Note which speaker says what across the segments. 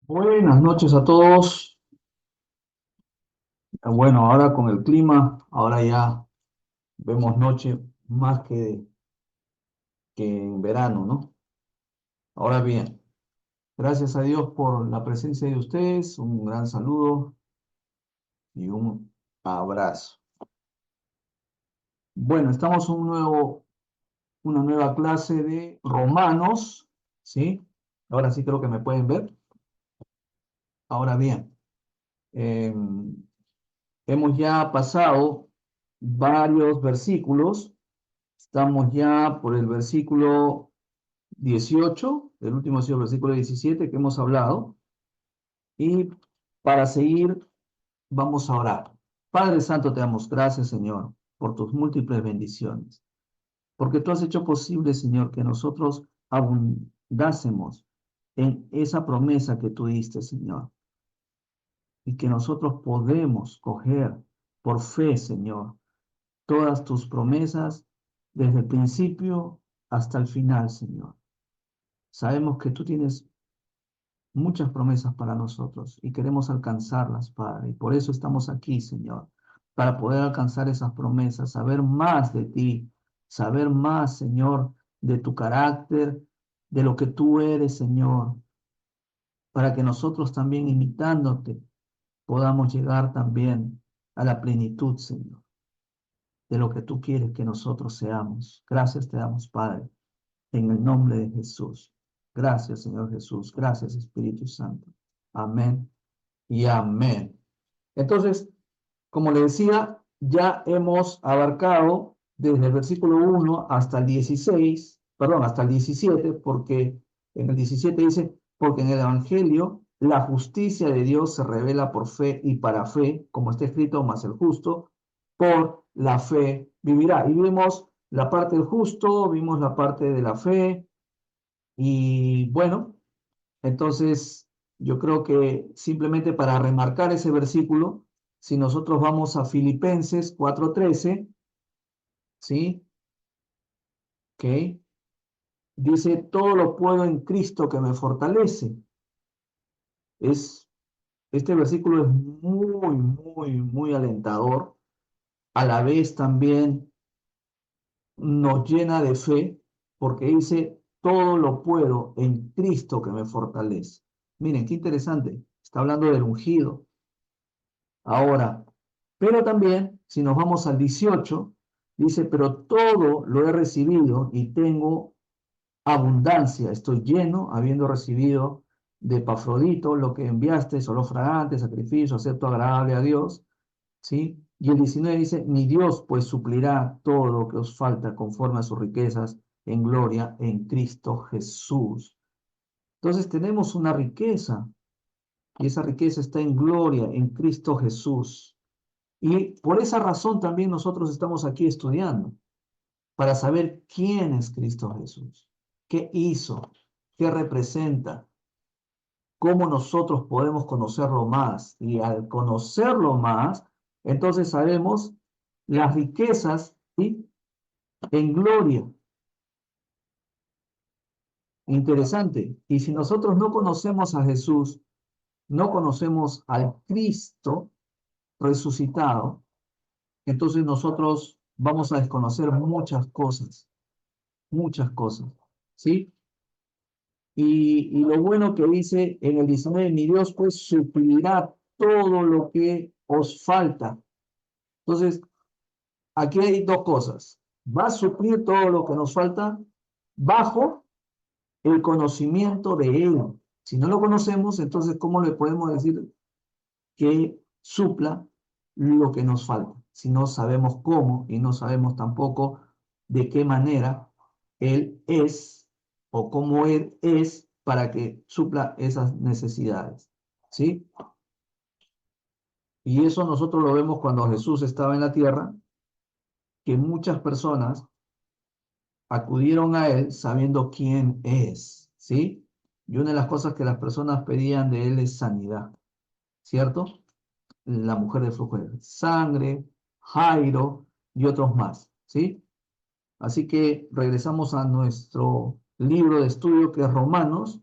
Speaker 1: Buenas noches a todos. Bueno, ahora con el clima, ahora ya vemos noche más que en verano, ¿no? Ahora bien, gracias a Dios por la presencia de ustedes, un gran saludo y un abrazo. Bueno, estamos en una nueva clase de Romanos, ¿sí? Ahora sí creo que me pueden ver. Ahora bien, hemos ya pasado varios versículos. Estamos ya por el versículo 18, el último ha sido el versículo 17 que hemos hablado, y para seguir vamos a orar. Padre Santo, te damos gracias, Señor, por tus múltiples bendiciones, porque tú has hecho posible, Señor, que nosotros abundásemos en esa promesa que tú diste, Señor, y que nosotros podemos coger por fe, Señor, todas tus promesas desde el principio hasta el final, Señor. Sabemos que tú tienes muchas promesas para nosotros y queremos alcanzarlas, Padre. Y por eso estamos aquí, Señor, para poder alcanzar esas promesas, saber más de ti, saber más, Señor, de tu carácter, de lo que tú eres, Señor, para que nosotros también imitándote podamos llegar también a la plenitud, Señor, de lo que tú quieres que nosotros seamos. Gracias te damos, Padre, en el nombre de Jesús. Gracias, Señor Jesús. Gracias, Espíritu Santo. Amén y amén. Entonces, como le decía, ya hemos abarcado desde el versículo 1 hasta el 16, perdón, hasta el 17, porque en el 17 dice, porque en el Evangelio la justicia de Dios se revela por fe y para fe, como está escrito, más el justo, por la fe vivirá. Y vimos la parte del justo, vimos la parte de la fe, y bueno, entonces, yo creo que simplemente para remarcar ese versículo, si nosotros vamos a Filipenses 4:13, ¿sí? ¿Ok? Dice, todo lo puedo en Cristo que me fortalece. Es, este versículo es muy alentador. A la vez también nos llena de fe, porque dice, todo lo puedo en Cristo que me fortalece. Miren, qué interesante. Está hablando del ungido. Ahora, pero también, si nos vamos al 18, dice, pero todo lo he recibido y tengo abundancia, estoy lleno, habiendo recibido de Epafrodito lo que enviaste, solo fragante, sacrificio, acepto agradable a Dios, ¿sí? Y el 19 dice, mi Dios pues suplirá todo lo que os falta conforme a sus riquezas en gloria en Cristo Jesús. Entonces tenemos una riqueza y esa riqueza está en gloria en Cristo Jesús. Y por esa razón también nosotros estamos aquí estudiando, para saber quién es Cristo Jesús, qué hizo, qué representa, cómo nosotros podemos conocerlo más. Y al conocerlo más, entonces sabemos las riquezas, ¿sí?, en gloria. Interesante. Y si nosotros no conocemos a Jesús, no conocemos al Cristo resucitado, entonces nosotros vamos a desconocer muchas cosas, ¿sí? Y lo bueno que dice en el 19, mi Dios pues suplirá todo lo que os falta. Entonces, aquí hay dos cosas. Va a suplir todo lo que nos falta bajo el conocimiento de Él. Si no lo conocemos, entonces, ¿cómo le podemos decir que supla lo que nos falta? Si no sabemos cómo y no sabemos tampoco de qué manera Él es o cómo Él es para que supla esas necesidades. ¿Sí? Y eso nosotros lo vemos cuando Jesús estaba en la tierra, que muchas personas acudieron a Él sabiendo quién es. ¿Sí? Y una de las cosas que las personas pedían de Él es sanidad. ¿Cierto? La mujer de flujo de sangre, Jairo y otros más, ¿sí? Así que regresamos a nuestro libro de estudio que es Romanos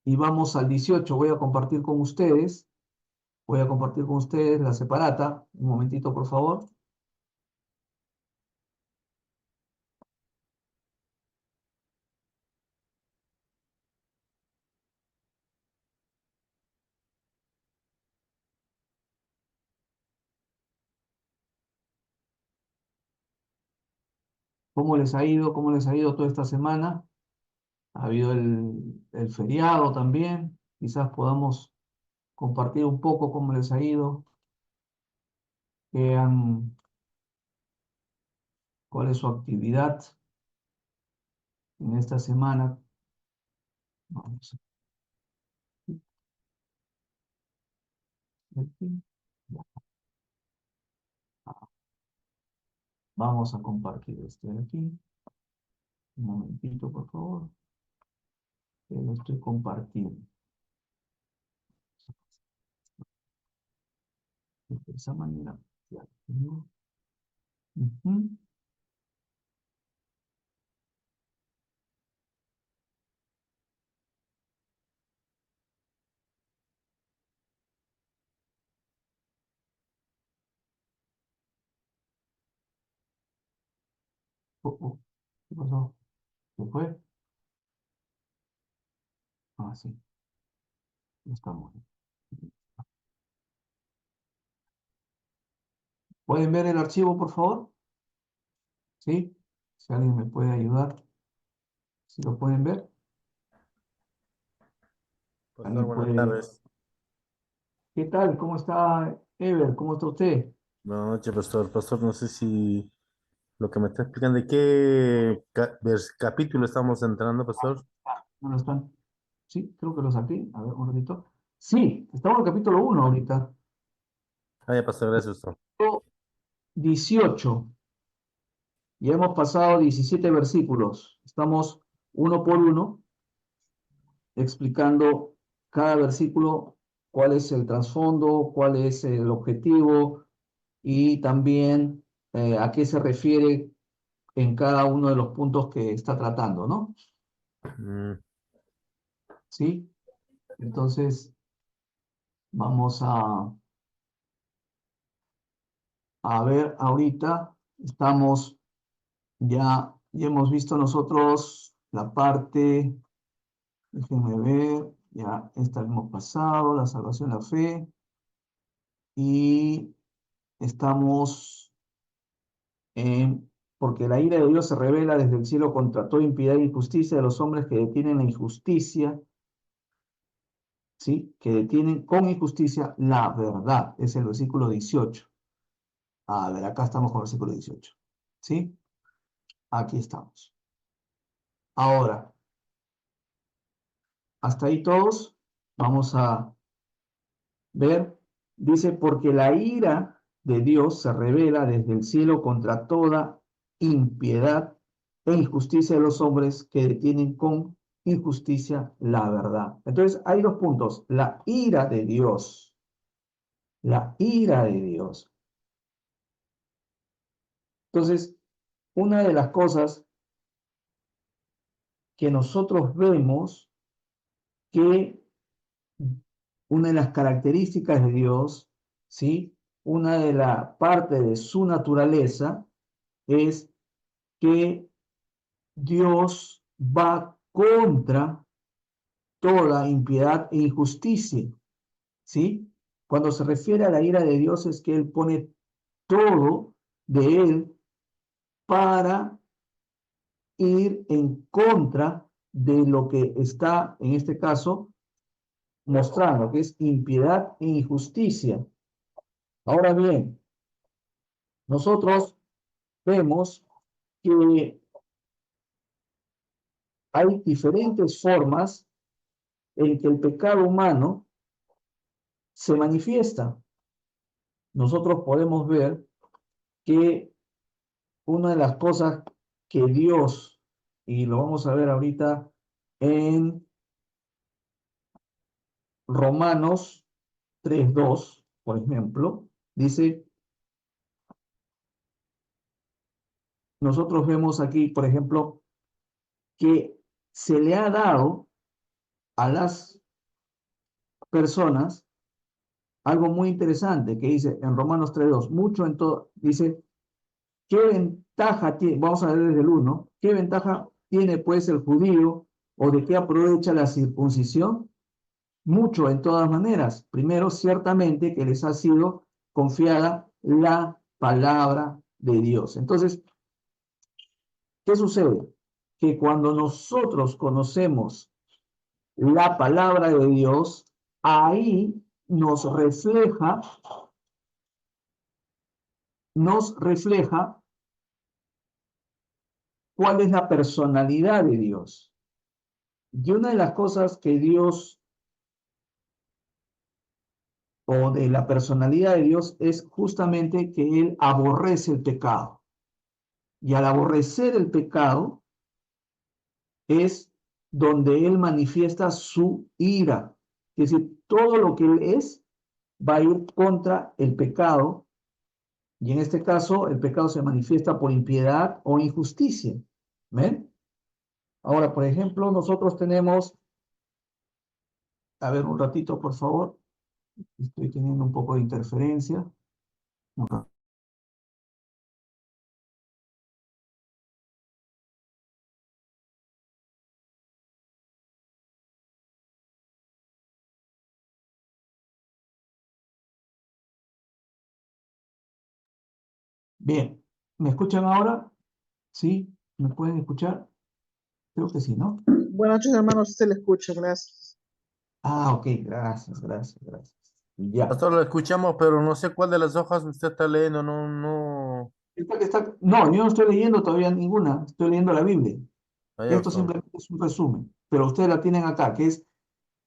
Speaker 1: y vamos al 18. Voy a compartir con ustedes. Voy a compartir con ustedes la separata. Un momentito, por favor. ¿Cómo les ha ido? ¿Cómo les ha ido toda esta semana? Ha habido el feriado también. Quizás podamos compartir un poco cómo les ha ido, qué han- cuál es su actividad en esta semana. Vamos aquí. Vamos a compartir este de aquí. Un momentito, por favor. Que lo estoy compartiendo. De esa manera. Ya, ¿no? Ujú. Oh, ¿qué pasó? ¿Se fue? Ah, sí, ya estamos. ¿Pueden ver el archivo, por favor? ¿Sí? Si alguien me puede ayudar, si lo pueden ver.
Speaker 2: Pastor,
Speaker 1: ¿Alguien
Speaker 2: buenas
Speaker 1: puede?
Speaker 2: tardes.
Speaker 1: ¿Qué tal? ¿Cómo está Ever? ¿Cómo está usted?
Speaker 2: Buenas noches, pastor. Pastor, no sé si lo que me está explicando, ¿de qué capítulo estamos entrando, pastor?
Speaker 1: ¿No lo están? Sí, creo que lo saqué. A ver, un ratito. Sí, estamos en el capítulo 1 ahorita.
Speaker 2: Ah, ya, pastor, gracias, pastor.
Speaker 1: 18. Ya hemos pasado 17 versículos. Estamos uno por uno explicando cada versículo, cuál es el trasfondo, cuál es el objetivo y también a qué se refiere en cada uno de los puntos que está tratando, ¿no?
Speaker 2: Mm,
Speaker 1: ¿Sí? Entonces, vamos a ver ahorita, estamos ya hemos visto nosotros la parte, déjenme ver, ya esta hemos pasado, la salvación, la fe, y estamos porque la ira de Dios se revela desde el cielo contra toda impiedad e injusticia de los hombres que detienen la injusticia, ¿sí? Que detienen con injusticia la verdad. Es el versículo 18. A ver, acá estamos con el versículo 18. ¿Sí? Aquí estamos. Ahora, hasta ahí todos. Vamos a ver. Dice, porque la ira de Dios se revela desde el cielo contra toda impiedad e injusticia de los hombres que detienen con injusticia la verdad. Entonces, hay dos puntos. La ira de Dios. La ira de Dios. Entonces, una de las cosas que nosotros vemos que una de las características de Dios, ¿sí? Una de la parte de su naturaleza es que Dios va contra toda impiedad e injusticia, ¿sí? Cuando se refiere a la ira de Dios es que Él pone todo de Él para ir en contra de lo que está, en este caso, mostrando, que es impiedad e injusticia. Ahora bien, nosotros vemos que hay diferentes formas en que el pecado humano se manifiesta. Nosotros podemos ver que una de las cosas que Dios, y lo vamos a ver ahorita en Romanos 3:2, por ejemplo, dice, nosotros vemos aquí, por ejemplo, que se le ha dado a las personas algo muy interesante que dice en Romanos 3:2, mucho en todo, dice, ¿qué ventaja tiene? Vamos a ver desde el 1, ¿qué ventaja tiene pues el judío o de qué aprovecha la circuncisión? Mucho en todas maneras. Primero, ciertamente que les ha sido confiada la palabra de Dios. Entonces, ¿qué sucede? Que cuando nosotros conocemos la palabra de Dios, ahí nos refleja cuál es la personalidad de Dios. Y una de las cosas que Dios, o de la personalidad de Dios, es justamente que Él aborrece el pecado. Y al aborrecer el pecado es donde Él manifiesta su ira. Es decir, todo lo que Él es va a ir contra el pecado. Y en este caso, el pecado se manifiesta por impiedad o injusticia. ¿Ven? Ahora, por ejemplo, nosotros tenemos, a ver un ratito, por favor. Estoy teniendo un poco de interferencia. Bien, ¿me escuchan ahora? ¿Sí? ¿Me pueden escuchar? Creo que sí, ¿no?
Speaker 3: Buenas noches, hermanos. Sí se le escucha, gracias.
Speaker 1: Ah, ok, gracias. Ya.
Speaker 2: Pastor, lo escuchamos, pero no sé cuál de las hojas usted está leyendo, no.
Speaker 1: No, yo no estoy leyendo todavía ninguna, estoy leyendo la Biblia.
Speaker 2: Vaya,
Speaker 1: Esto
Speaker 2: pastor.
Speaker 1: simplemente es un resumen, pero ustedes la tienen acá, que es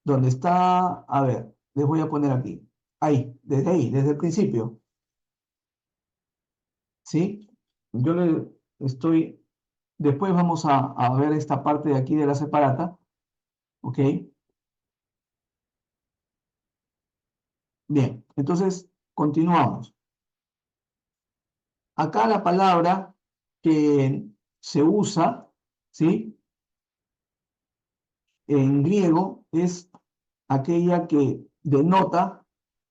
Speaker 1: donde está, a ver, les voy a poner aquí. Ahí, desde el principio, ¿sí? Yo le estoy, después vamos a ver esta parte de aquí de la separata, ¿ok? Bien, entonces continuamos. Acá la palabra que se usa, ¿sí? En griego es aquella que denota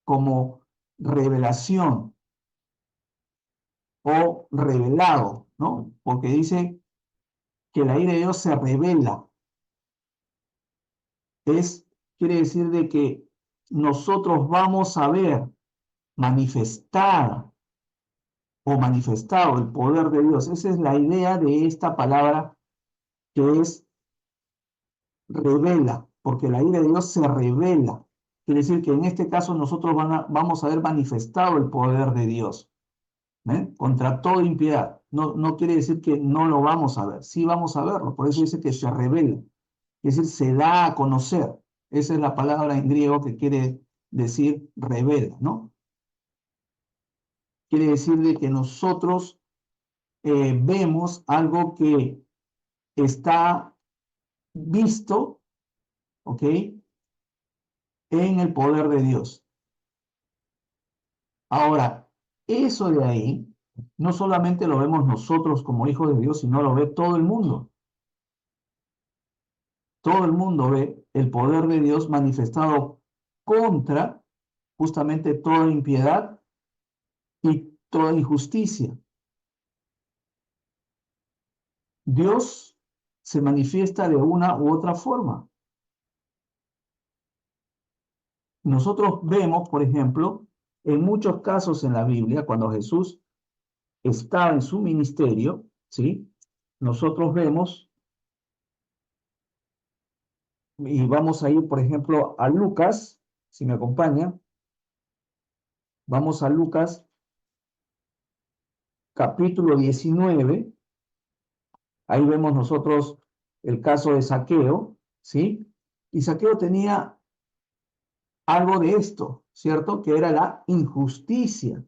Speaker 1: como revelación o revelado, ¿no? Porque dice que la ira de Dios se revela. Quiere decir de que nosotros vamos a ver manifestada o manifestado el poder de Dios. Esa es la idea de esta palabra que es revela, porque la ira de Dios se revela. Quiere decir que en este caso nosotros vamos a ver manifestado el poder de Dios, ¿eh? Contra toda impiedad. No quiere decir que no lo vamos a ver, sí vamos a verlo, por eso dice que se revela, es decir, se da a conocer. Esa es la palabra en griego que quiere decir revela, ¿no? Quiere decir de que nosotros vemos algo que está visto, ¿ok? En el poder de Dios. Ahora, eso de ahí, no solamente lo vemos nosotros como hijos de Dios, sino lo ve todo el mundo. Todo el mundo ve el poder de Dios manifestado contra justamente toda impiedad y toda injusticia. Dios se manifiesta de una u otra forma. Nosotros vemos, por ejemplo, en muchos casos en la Biblia, cuando Jesús estaba en su ministerio, ¿sí? Nosotros vemos, y vamos a ir, por ejemplo, a Lucas, si me acompaña, vamos a Lucas capítulo 19, ahí vemos nosotros el caso de Zaqueo, ¿sí? Y Zaqueo tenía algo de esto, ¿cierto? Que era la injusticia.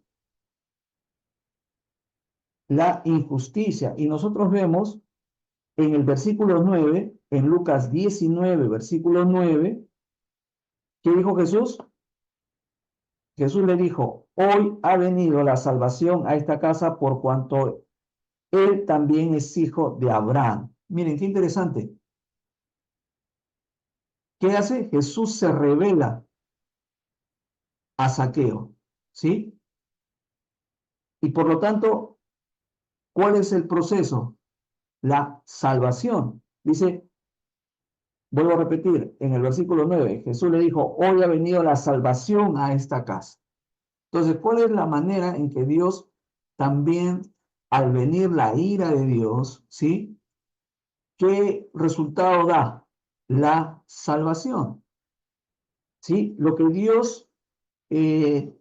Speaker 1: La injusticia. Y nosotros vemos en el versículo 9, en Lucas 19, versículo 9, ¿qué dijo Jesús? Jesús le dijo, hoy ha venido la salvación a esta casa por cuanto él también es hijo de Abraham. Miren, qué interesante. ¿Qué hace? Jesús se revela a Zaqueo, ¿sí? Y por lo tanto, ¿cuál es el proceso? La salvación. Dice, vuelvo a repetir, en el versículo 9, Jesús le dijo, hoy ha venido la salvación a esta casa. Entonces, ¿cuál es la manera en que Dios también, al venir la ira de Dios, ¿sí? ¿Qué resultado da? La salvación, ¿sí? Lo que Dios eh,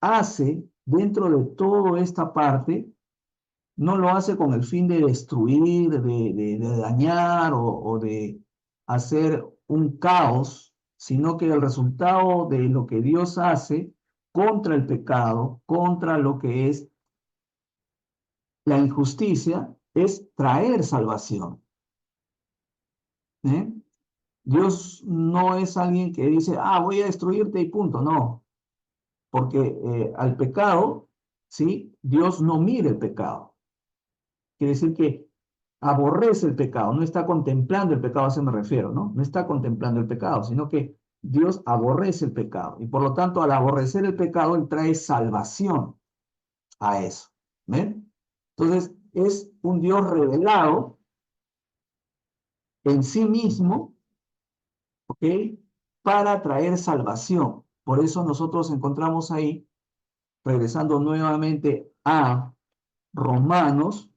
Speaker 1: hace dentro de toda esta parte, no lo hace con el fin de destruir, de dañar o de hacer un caos, sino que el resultado de lo que Dios hace contra el pecado, contra lo que es la injusticia, es traer salvación. ¿Eh? Dios no es alguien que dice, ah, voy a destruirte y punto. No, porque al pecado, ¿sí? Dios no mira el pecado. Quiere decir que aborrece el pecado, no está contemplando el pecado, a eso me refiero, ¿no? No está contemplando el pecado, sino que Dios aborrece el pecado. Y por lo tanto, al aborrecer el pecado, Él trae salvación a eso. ¿Ven? Entonces, es un Dios revelado en sí mismo, ¿ok? Para traer salvación. Por eso nosotros encontramos ahí, regresando nuevamente a Romanos,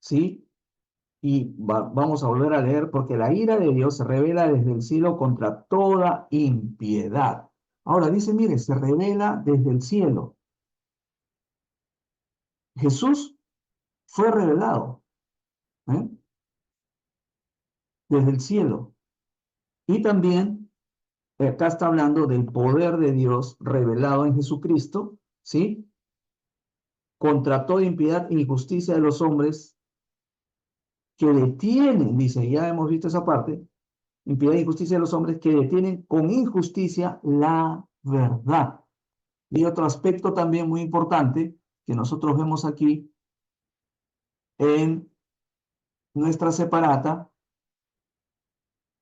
Speaker 1: ¿sí? Y vamos a volver a leer, porque la ira de Dios se revela desde el cielo contra toda impiedad. Ahora dice, mire, se revela desde el cielo. Jesús fue revelado, ¿eh? Desde el cielo. Y también, acá está hablando del poder de Dios revelado en Jesucristo, ¿sí? Contra toda impiedad e injusticia de los hombres que detienen, dice, ya hemos visto esa parte, impiedad e injusticia de los hombres que detienen con injusticia la verdad. Y otro aspecto también muy importante que nosotros vemos aquí en nuestra separata,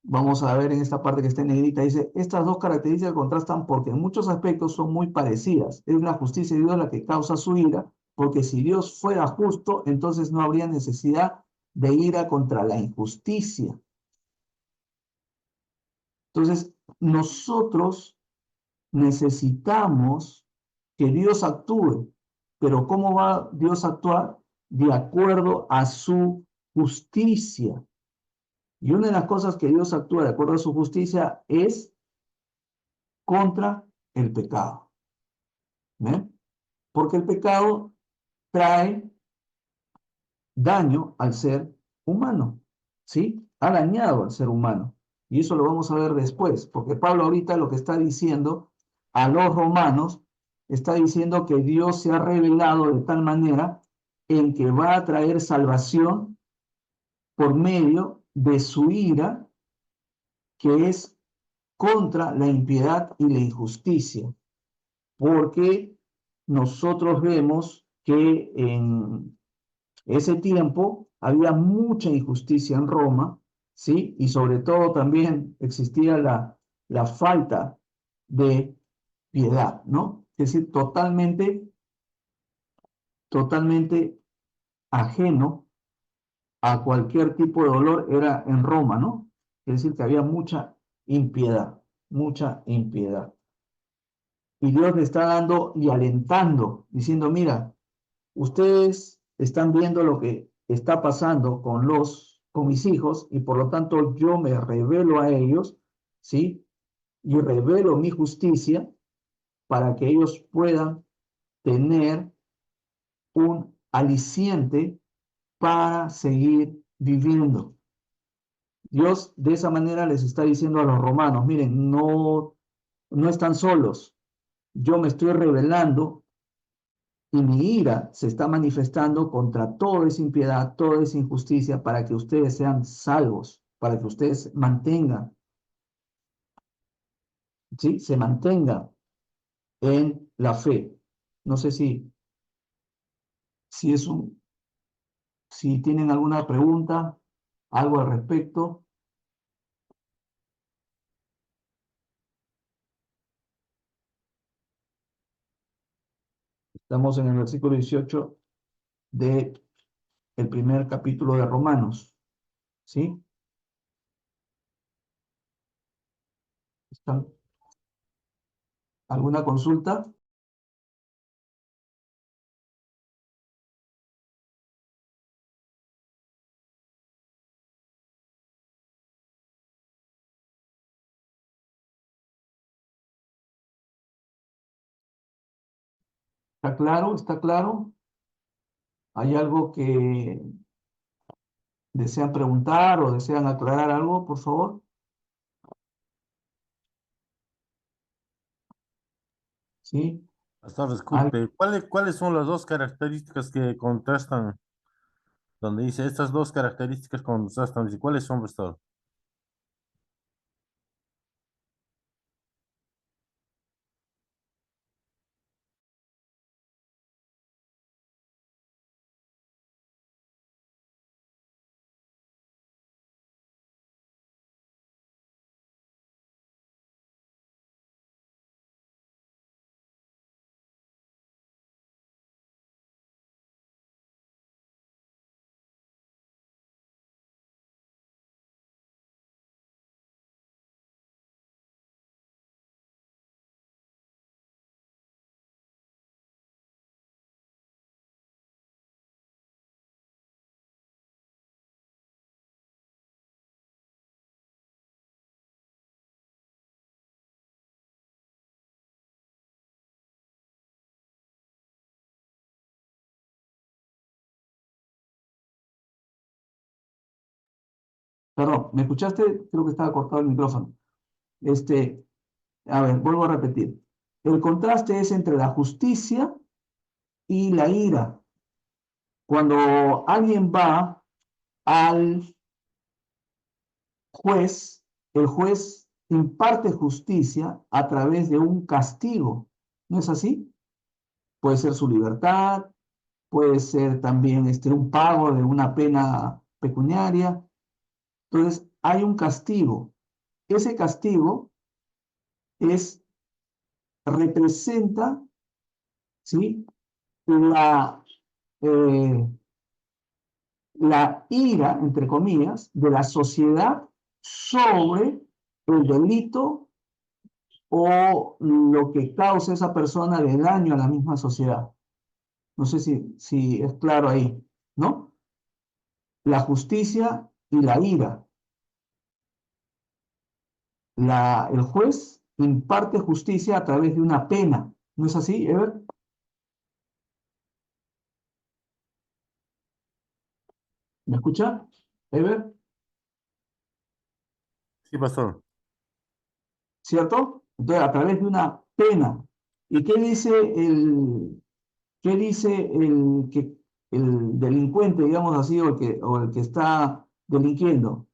Speaker 1: vamos a ver en esta parte que está en negrita, dice, estas dos características contrastan porque en muchos aspectos son muy parecidas. Es la justicia de Dios la que causa su ira, porque si Dios fuera justo, entonces no habría necesidad de ira contra la injusticia. Entonces, nosotros necesitamos que Dios actúe, pero ¿cómo va Dios a actuar? De acuerdo a su justicia. Y una de las cosas que Dios actúa de acuerdo a su justicia es contra el pecado. ¿Eh? Porque el pecado trae daño al ser humano, ¿sí? Ha dañado al ser humano. Y eso lo vamos a ver después, porque Pablo ahorita lo que está diciendo a los romanos, está diciendo que Dios se ha revelado de tal manera en que va a traer salvación por medio de su ira, que es contra la impiedad y la injusticia, porque nosotros vemos que en ese tiempo había mucha injusticia en Roma, ¿sí? Y sobre todo también existía la falta de piedad, ¿no? Es decir, totalmente ajeno a cualquier tipo de dolor era en Roma, ¿no? Es decir, que había mucha impiedad, mucha impiedad. Y Dios le está dando y alentando, diciendo, mira, ustedes están viendo lo que está pasando con mis hijos y por lo tanto yo me revelo a ellos, ¿sí? Y revelo mi justicia para que ellos puedan tener un aliciente para seguir viviendo. Dios de esa manera les está diciendo a los romanos, miren, no están solos, yo me estoy revelando y mi ira se está manifestando contra toda esa impiedad, toda esa injusticia, para que ustedes sean salvos, para que ustedes mantengan, ¿sí? Se mantengan en la fe. No sé si es un, si tienen alguna pregunta, algo al respecto. Estamos en el versículo 18 del primer capítulo de Romanos. ¿Sí? ¿Están? ¿Alguna consulta? ¿Está claro? ¿Está claro? ¿Hay algo que desean preguntar o desean aclarar algo, por favor? ¿Sí?
Speaker 2: Pastor,
Speaker 1: ¿Al-
Speaker 2: disculpe, ¿cuáles son las dos características que contrastan? Donde dice estas dos características contrastan, dice, ¿cuáles son, pastor?
Speaker 1: Perdón, ¿me escuchaste? Creo que estaba cortado el micrófono. A ver, vuelvo a repetir. El contraste es entre la justicia y la ira. Cuando alguien va al juez, el juez imparte justicia a través de un castigo. ¿No es así? Puede ser su libertad, puede ser también un pago de una pena pecuniaria. Entonces, hay un castigo. Ese castigo es, representa, ¿sí? la, eh, la ira, entre comillas, de la sociedad sobre el delito o lo que causa esa persona de daño a la misma sociedad. No sé si es claro ahí, ¿no? La justicia y la ira. El juez imparte justicia a través de una pena. ¿No es así, Ever? ¿Me escucha? Ever,
Speaker 2: Sí, pastor.
Speaker 1: ¿cierto? Entonces, a través de una pena. ¿Y qué dice el delincuente, digamos así, o el que está delinquiendo?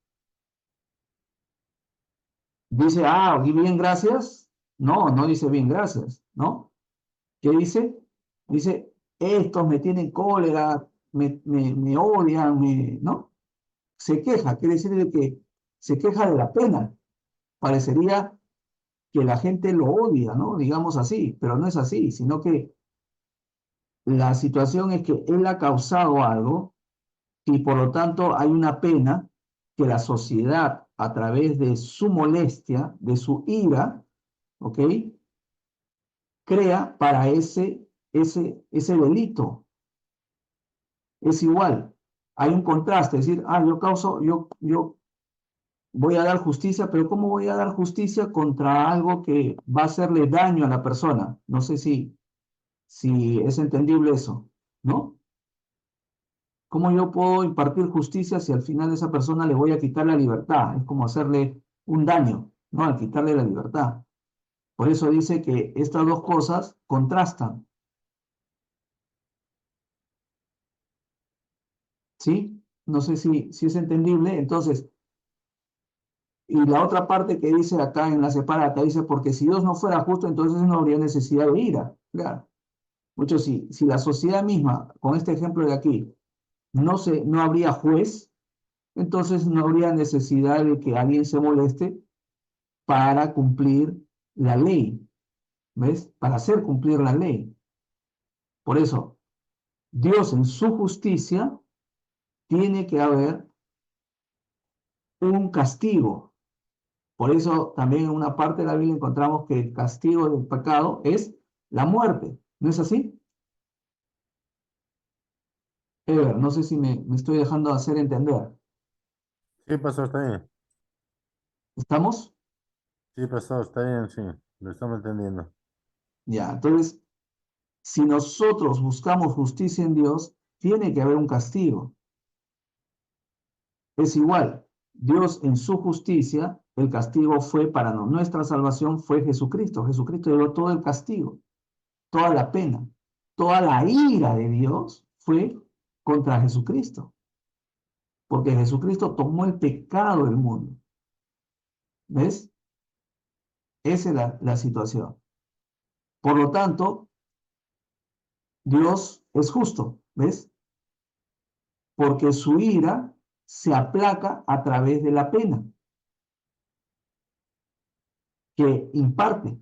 Speaker 1: Dice, ah, bien, gracias. No, no dice bien, gracias, ¿no? ¿Qué dice? Dice, estos me tienen cólera, me odian, ¿no? Se queja, quiere decir de que se queja de la pena. Parecería que la gente lo odia, ¿no? Digamos así, pero no es así, sino que la situación es que él ha causado algo y por lo tanto hay una pena que la sociedad, a través de su molestia, de su ira, ¿ok? Crea para ese delito. Es igual. Hay un contraste, es decir, yo voy a dar justicia, pero ¿cómo voy a dar justicia contra algo que va a hacerle daño a la persona? No sé si es entendible eso, ¿no? ¿Cómo yo puedo impartir justicia si al final de esa persona le voy a quitar la libertad? Es como hacerle un daño, ¿no? Al quitarle la libertad. Por eso dice que estas dos cosas contrastan, ¿sí? No sé si es entendible. Entonces, y la otra parte que dice acá en la separata, dice, porque si Dios no fuera justo, entonces no habría necesidad de ira. Claro. Muchos sí. Si la sociedad misma, con este ejemplo de aquí, no habría juez, entonces no habría necesidad de que alguien se moleste para cumplir la ley, ¿ves? Para hacer cumplir la ley. Por eso, Dios en su justicia tiene que haber un castigo. Por eso también en una parte de la Biblia encontramos que el castigo del pecado es la muerte. ¿No es así? Ever, no sé si me estoy dejando hacer entender.
Speaker 2: Sí, pastor, está bien.
Speaker 1: ¿Estamos?
Speaker 2: Sí, pastor, está bien, sí. Lo estamos entendiendo.
Speaker 1: Ya, entonces, si nosotros buscamos justicia en Dios, tiene que haber un castigo. Es igual, Dios en su justicia, el castigo fue para nuestra salvación, fue Jesucristo. Jesucristo llevó todo el castigo, toda la pena, toda la ira de Dios fue contra Jesucristo, porque Jesucristo tomó el pecado del mundo. ¿Ves? Esa es la situación. Por lo tanto, Dios es justo, ¿ves? Porque su ira se aplaca a través de la pena que imparte.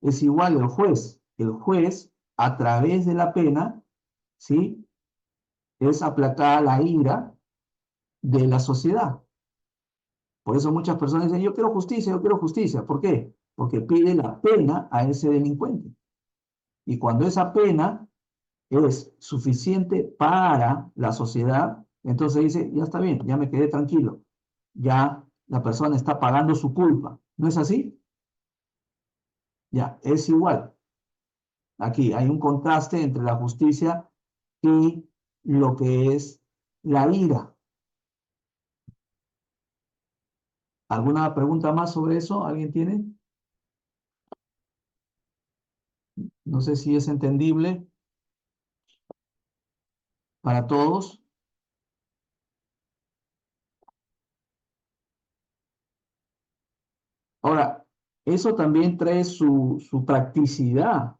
Speaker 1: Es igual el juez. El juez, a través de la pena, ¿sí? Es aplacada la ira de la sociedad. Por eso muchas personas dicen, yo quiero justicia, yo quiero justicia. ¿Por qué? Porque pide la pena a ese delincuente. Y cuando esa pena es suficiente para la sociedad, entonces dice, ya está bien, ya me quedé tranquilo. Ya la persona está pagando su culpa. ¿No es así? Ya, es igual. Aquí hay un contraste entre la justicia y lo que es la ira. ¿Alguna pregunta más sobre eso? ¿Alguien tiene? No sé si es entendible para todos. Ahora, eso también trae su practicidad.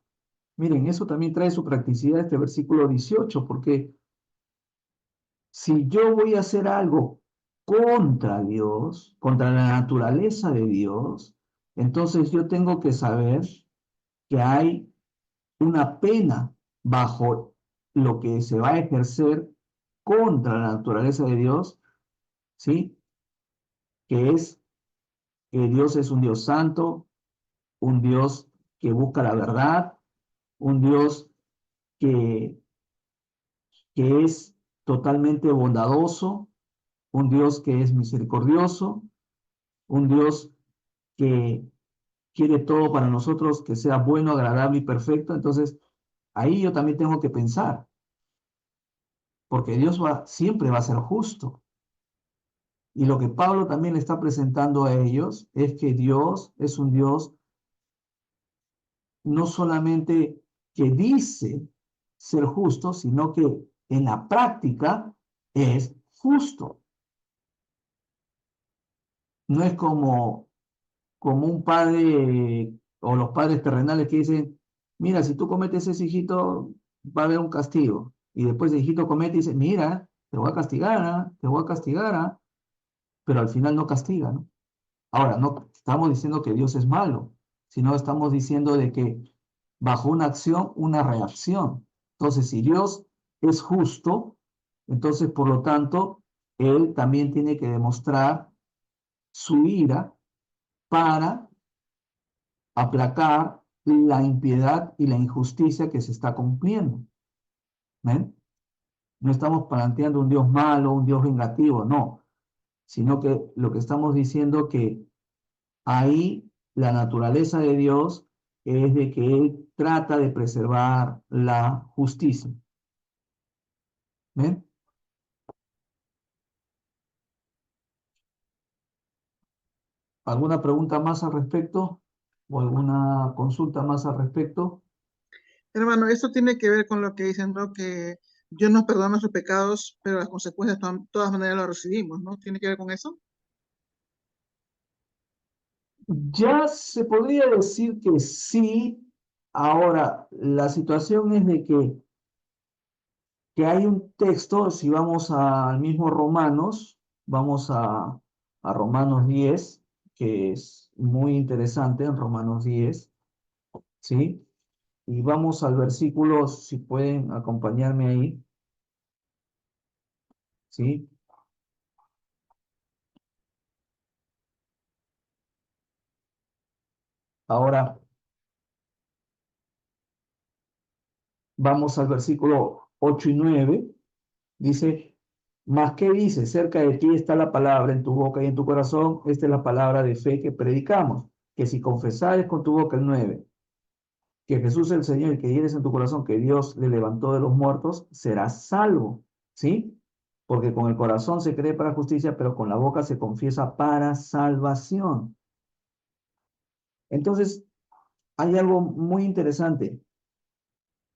Speaker 1: Miren, eso también trae su practicidad este versículo 18, porque si yo voy a hacer algo contra Dios, contra la naturaleza de Dios, entonces yo tengo que saber que hay una pena bajo lo que se va a ejercer contra la naturaleza de Dios, ¿sí? Que es que Dios es un Dios santo, un Dios que busca la verdad, un Dios que, que es totalmente bondadoso, un Dios que es misericordioso, un Dios que quiere todo para nosotros, que sea bueno, agradable y perfecto. Entonces, ahí yo también tengo que pensar, porque Dios siempre va a ser justo. Y lo que Pablo también le está presentando a ellos es que Dios es un Dios no solamente que dice ser justo, sino que en la práctica es justo. No es como un padre o los padres terrenales que dicen, mira, si tú cometes ese hijito, va a haber un castigo. Y después el hijito comete y dice, mira, te voy a castigar, ¿ah? Te voy a castigar, ¿ah? Pero al final no castiga, ¿no? Ahora, no estamos diciendo que Dios es malo, sino estamos diciendo de que bajo una acción, una reacción. Entonces, si Dios es justo, entonces, por lo tanto, Él también tiene que demostrar su ira para aplacar la impiedad y la injusticia que se está cumpliendo. ¿Ven? No estamos planteando un Dios malo, un Dios vengativo, no, sino que lo que estamos diciendo que ahí la naturaleza de Dios es de que Él trata de preservar la justicia. ¿Ven? ¿Alguna pregunta más al respecto? ¿O alguna consulta más al respecto?
Speaker 3: Hermano, esto tiene que ver con lo que dicen, ¿no? Que Dios nos perdona nuestros pecados, pero las consecuencias de todas maneras las recibimos, ¿no? ¿Tiene que ver con eso?
Speaker 1: Ya se podría decir que sí. Ahora, la situación es de que hay un texto, si vamos al mismo Romanos, vamos a Romanos 10, que es muy interesante en Romanos 10, ¿sí? Y vamos al versículo, si pueden acompañarme ahí, ¿sí? Ahora vamos al versículo 8 y 9. Dice, ¿mas qué dice? Cerca de ti está la palabra en tu boca y en tu corazón. Esta es la palabra de fe que predicamos. Que si confesares con tu boca el 9, que Jesús es el Señor y que creyeres en tu corazón que Dios le levantó de los muertos, serás salvo. ¿Sí? Porque con el corazón se cree para justicia, pero con la boca se confiesa para salvación. Entonces, hay algo muy interesante,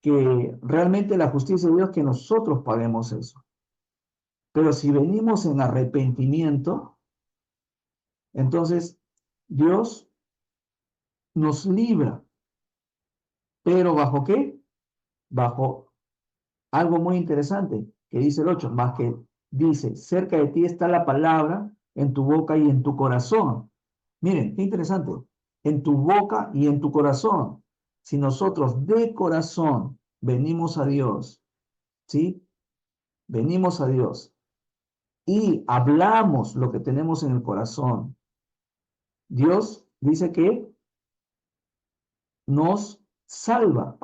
Speaker 1: que realmente la justicia de Dios es que nosotros paguemos eso. Pero si venimos en arrepentimiento, entonces Dios nos libra. ¿Pero bajo qué? Bajo algo muy interesante que dice el 8, más que dice, cerca de ti está la palabra en tu boca y en tu corazón. Miren, qué interesante. En tu boca y en tu corazón. Si nosotros de corazón venimos a Dios, ¿sí? Venimos a Dios y hablamos lo que tenemos en el corazón, Dios dice que nos salva.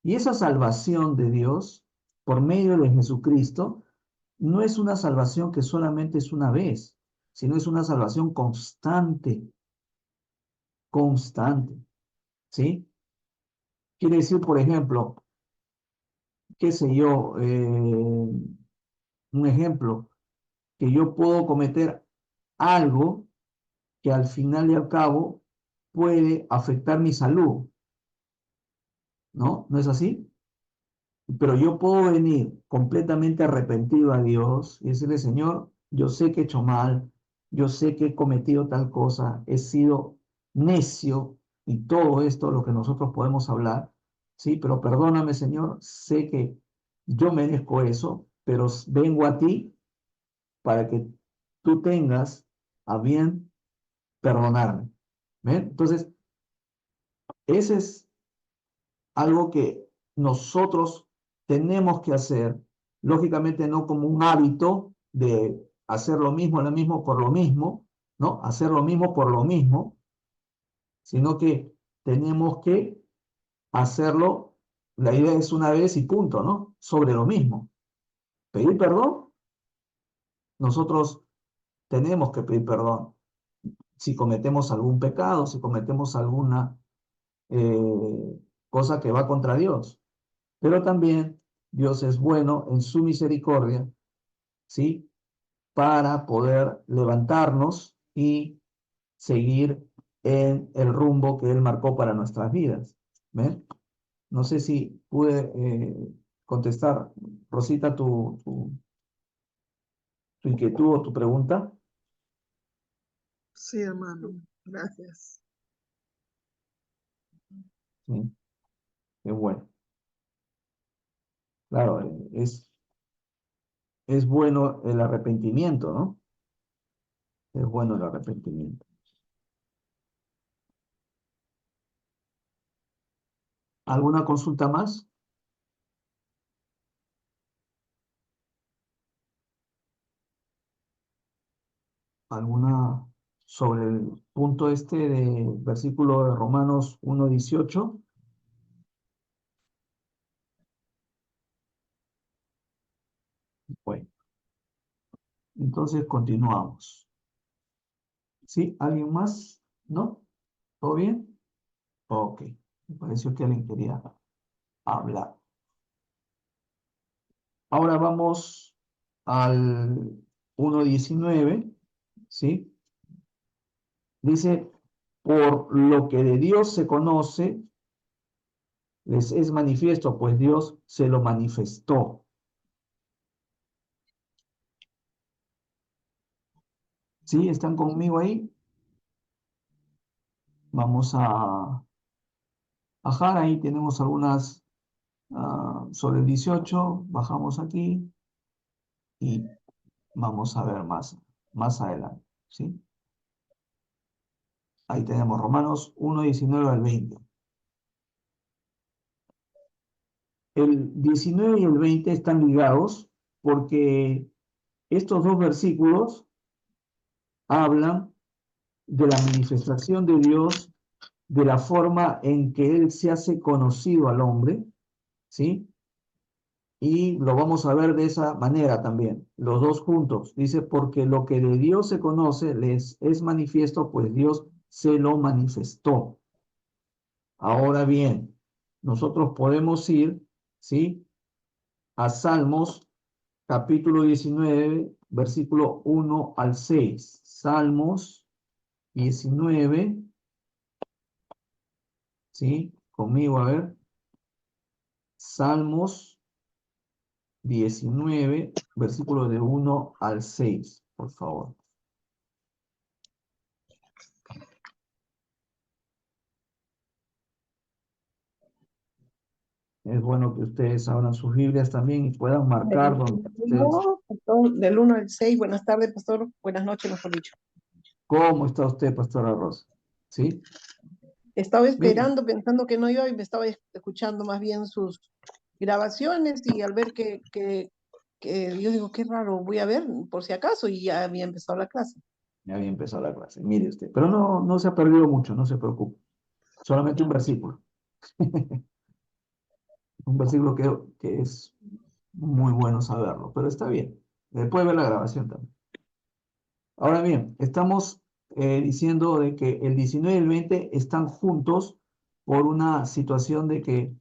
Speaker 1: Y esa salvación de Dios por medio de Jesucristo no es una salvación que solamente es una vez, sino es una salvación constante, constante, ¿sí? Quiere decir, por ejemplo, qué sé yo, un ejemplo, que yo puedo cometer algo que al final y al cabo puede afectar mi salud, ¿no? ¿No es así? Pero yo puedo venir completamente arrepentido a Dios y decirle, Señor, yo sé que he hecho mal, yo sé que he cometido tal cosa, he sido necio y todo esto, lo que nosotros podemos hablar, sí, pero perdóname, Señor, sé que yo merezco eso, pero vengo a ti para que tú tengas a bien perdonarme. ¿Ven? Entonces, ese es algo que nosotros tenemos que hacer, lógicamente no como un hábito de hacer lo mismo por lo mismo, ¿no? Hacer lo mismo por lo mismo, sino que tenemos que hacerlo, la idea es una vez y punto, ¿no? Sobre lo mismo. Pedir perdón, nosotros tenemos que pedir perdón. Si cometemos algún pecado, si cometemos alguna cosa que va contra Dios. Pero también Dios es bueno en su misericordia, ¿sí? Para poder levantarnos y seguir en el rumbo que Él marcó para nuestras vidas. ¿Ven? No sé si pude contestar, Rosita, tu inquietud o tu pregunta.
Speaker 3: Sí, hermano. Gracias.
Speaker 1: Sí, qué bueno. Claro, es bueno el arrepentimiento, ¿no? Es bueno el arrepentimiento. ¿Alguna consulta más? ¿Alguna sobre el punto este de versículo de Romanos 1:18? Bueno, entonces continuamos. ¿Sí? ¿Alguien más? ¿No? ¿Todo bien? Ok. Me pareció que alguien quería hablar. Ahora vamos al 1:19, ¿sí? Dice, por lo que de Dios se conoce, les es manifiesto, pues Dios se lo manifestó. ¿Sí? ¿Están conmigo ahí? Vamos a bajar, ahí tenemos algunas sobre el 18, bajamos aquí y vamos a ver más adelante, ¿sí? Ahí tenemos Romanos 1:19 al 20. el 19 y el 20 están ligados porque estos dos versículos hablan de la manifestación de Dios, de la forma en que Él se hace conocido al hombre, ¿sí? Y lo vamos a ver de esa manera también, los dos juntos. Dice, porque lo que de Dios se conoce les es manifiesto, pues Dios se lo manifestó. Ahora bien, nosotros podemos ir, ¿sí? A Salmos capítulo 19, versículo 1 al 6. Salmos 19, ¿sí? Conmigo, a ver. Salmos 19, versículo de 1 al 6, por favor. Es bueno que ustedes abran sus Biblias también y puedan marcar donde ustedes.
Speaker 4: Del 1 al 6, buenas tardes, pastor, buenas noches, mejor dicho.
Speaker 1: ¿Cómo está usted, Pastora Rosa? ¿Sí?
Speaker 4: Estaba
Speaker 1: Bien,
Speaker 4: esperando, pensando que no iba y me estaba escuchando más bien sus grabaciones y al ver que yo digo, qué raro, voy a ver por si acaso y ya había empezado la clase.
Speaker 1: ya había empezado la clase, mire usted. Pero no se ha perdido mucho, no se preocupe. Solamente un versículo. Un versículo que es muy bueno saberlo, pero está bien. Puede ver la grabación también. Ahora bien, estamos diciendo de que el 19 y el 20 están juntos por una situación de que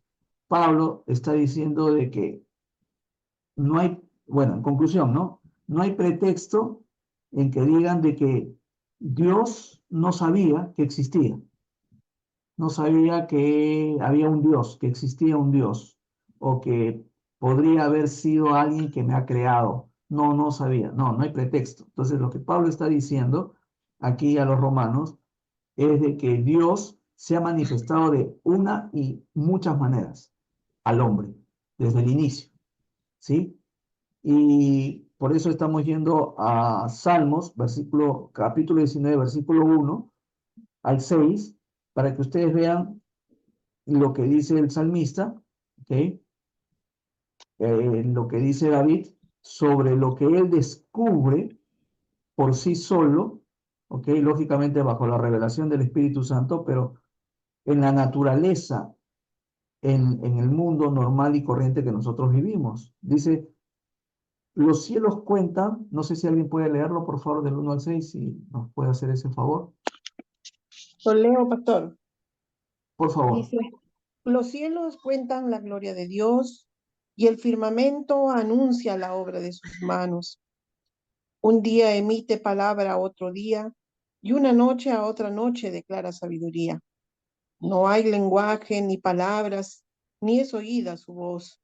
Speaker 1: Pablo está diciendo de que no hay, bueno, en conclusión, ¿no? No hay pretexto en que digan de que Dios no sabía que existía, no sabía que había un Dios, que existía un Dios, o que podría haber sido alguien que me ha creado. No sabía, no hay pretexto. Entonces, lo que Pablo está diciendo aquí a los romanos es de que Dios se ha manifestado de una y muchas maneras al hombre, desde el inicio, ¿sí? Y por eso estamos yendo a Salmos, capítulo 19, versículo 1 al 6, para que ustedes vean lo que dice el salmista, ¿ok? Lo que dice David sobre lo que él descubre por sí solo, ¿ok? Lógicamente bajo la revelación del Espíritu Santo, pero en la naturaleza, en el mundo normal y corriente que nosotros vivimos. Dice, los cielos cuentan, no sé si alguien puede leerlo, por favor, del 1 al 6, si nos puede hacer ese favor.
Speaker 4: Lo leo, pastor.
Speaker 1: Por favor.
Speaker 4: Dice, los cielos cuentan la gloria de Dios y el firmamento anuncia la obra de sus manos. Un día emite palabra a otro día y una noche a otra noche declara sabiduría. No hay lenguaje ni palabras, ni es oída su voz.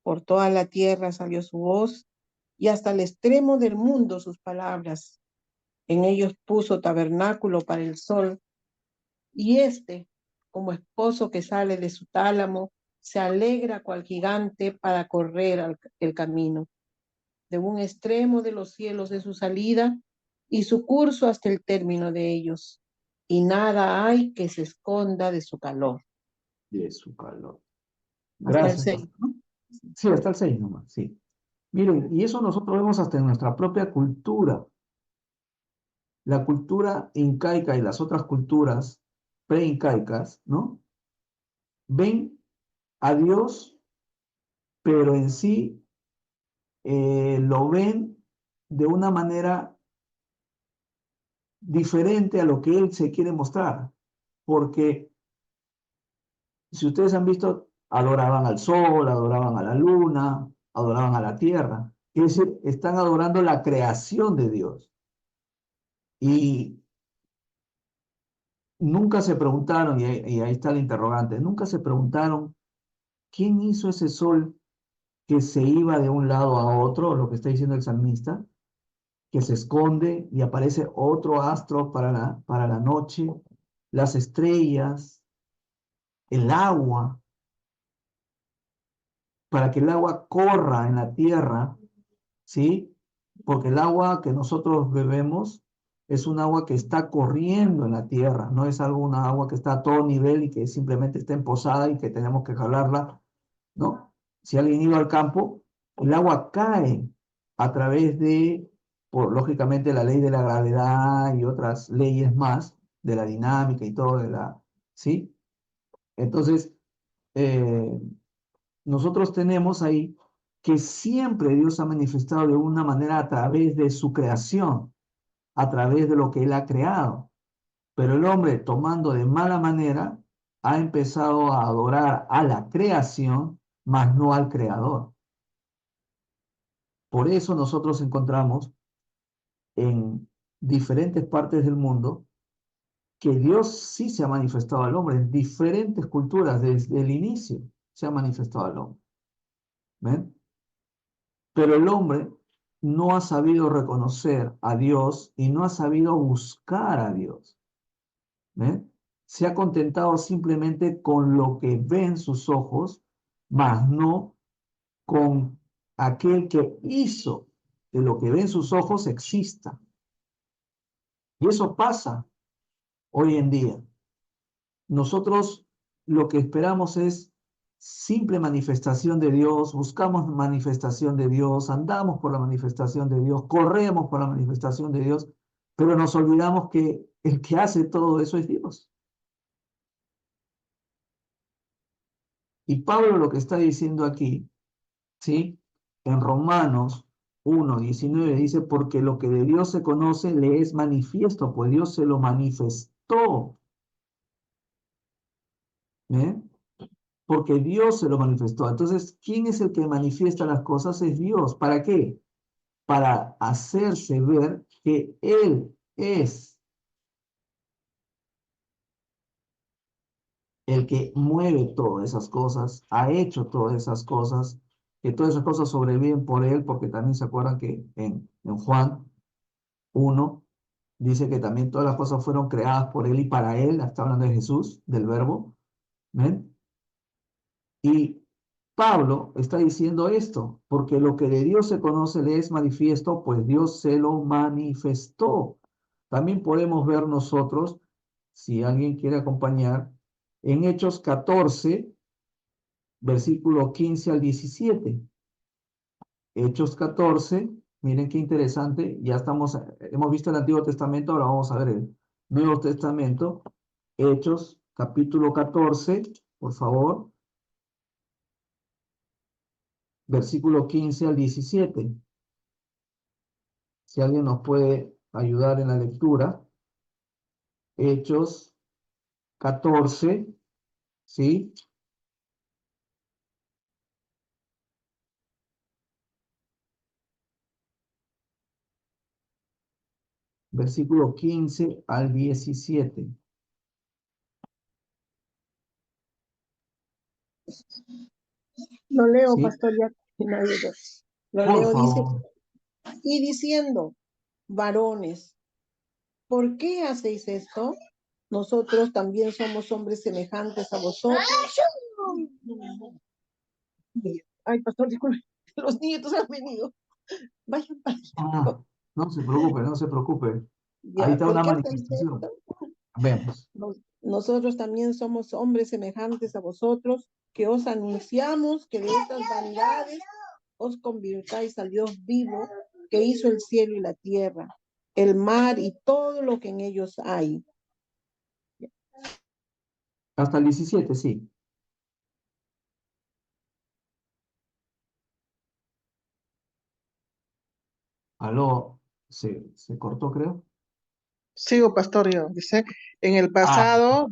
Speaker 4: Por toda la tierra salió su voz y hasta el extremo del mundo sus palabras. En ellos puso tabernáculo para el sol y éste, como esposo que sale de su tálamo, se alegra cual gigante para correr el camino. De un extremo de los cielos de su salida y su curso hasta el término de ellos. Y nada hay que se esconda de su calor.
Speaker 1: De su calor.
Speaker 4: Hasta el
Speaker 1: Gracias,
Speaker 4: 6,
Speaker 1: pastor.
Speaker 4: ¿no?
Speaker 1: Sí, hasta el 6 nomás, sí. Miren, y eso nosotros vemos hasta en nuestra propia cultura. La cultura incaica y las otras culturas preincaicas, ¿no? Ven a Dios, pero en sí lo ven de una manera diferente a lo que Él se quiere mostrar. Porque si ustedes han visto, adoraban al sol, adoraban a la luna, adoraban a la tierra. Es decir, están adorando la creación de Dios. Y nunca se preguntaron, y ahí está el interrogante, nunca se preguntaron quién hizo ese sol que se iba de un lado a otro, lo que está diciendo el salmista, que se esconde y aparece otro astro para la noche, las estrellas, el agua, para que el agua corra en la tierra, ¿sí? Porque el agua que nosotros bebemos es un agua que está corriendo en la tierra, no es una agua que está a todo nivel y que simplemente está emposada y que tenemos que jalarla, ¿no? si alguien iba al campo, el agua cae a través de, lógicamente, la ley de la gravedad y otras leyes más, de la dinámica y todo, ¿sí? Entonces, eh, nosotros tenemos ahí que siempre Dios ha manifestado de una manera a través de su creación, a través de lo que Él ha creado. Pero el hombre, tomando de mala manera, ha empezado a adorar a la creación, mas no al creador. Por eso nosotros encontramos en diferentes partes del mundo que Dios sí se ha manifestado al hombre, en diferentes culturas, desde el inicio se ha manifestado al hombre. ¿Ven? Pero el hombre no ha sabido reconocer a Dios y no ha sabido buscar a Dios. ¿Ven? Se ha contentado simplemente con lo que ven sus ojos, mas no con aquel que hizo que lo que ven sus ojos exista. Y eso pasa hoy en día. Nosotros lo que esperamos es simple manifestación de Dios, buscamos manifestación de Dios, andamos por la manifestación de Dios, corremos por la manifestación de Dios, pero nos olvidamos que el que hace todo eso es Dios. Y Pablo lo que está diciendo aquí, ¿sí? En Romanos 1:19 dice, porque lo que de Dios se conoce le es manifiesto, pues Dios se lo manifestó. ¿Eh? Porque Dios se lo manifestó. Entonces, ¿quién es el que manifiesta las cosas? Es Dios. ¿Para qué? Para hacerse ver que Él es el que mueve todas esas cosas, ha hecho todas esas cosas, que todas esas cosas sobreviven por Él, porque también se acuerdan que en Juan 1 dice que también todas las cosas fueron creadas por Él y para Él, está hablando de Jesús, del Verbo. ¿Ven? Y Pablo está diciendo esto, porque lo que de Dios se conoce le es manifiesto, pues Dios se lo manifestó. También podemos ver nosotros, si alguien quiere acompañar, en Hechos 14, versículo 15 al 17. Hechos 14, miren qué interesante, ya hemos visto el Antiguo Testamento, ahora vamos a ver el Nuevo Testamento. Hechos, capítulo 14, por favor. Versículo 15 al 17. Si alguien nos puede ayudar en la lectura. Hechos 14, ¿sí? Versículo 15 al 17.
Speaker 4: Lo leo,
Speaker 1: ¿Sí?
Speaker 4: pastor, ya que nadie lo
Speaker 1: Por
Speaker 4: leo, dice,
Speaker 1: favor.
Speaker 4: y diciendo, varones, ¿por qué hacéis esto? Nosotros también somos hombres semejantes a vosotros. Ay, pastor, disculpe, los nietos han venido. Vayan para allá.
Speaker 1: Ah, no se preocupe, no se preocupe. Ahí
Speaker 4: Ya,
Speaker 1: está
Speaker 4: ¿por
Speaker 1: una
Speaker 4: qué hacéis
Speaker 1: manifestación.
Speaker 4: esto?
Speaker 1: Vemos.
Speaker 4: Nosotros también somos hombres semejantes a vosotros, que os anunciamos que de estas vanidades os convirtáis al Dios vivo, que hizo el cielo y la tierra, el mar y todo lo que en ellos hay.
Speaker 1: Hasta el 17, sí. Aló, se cortó, creo.
Speaker 3: Sigo, pastor, yo. Dice,
Speaker 1: Ah,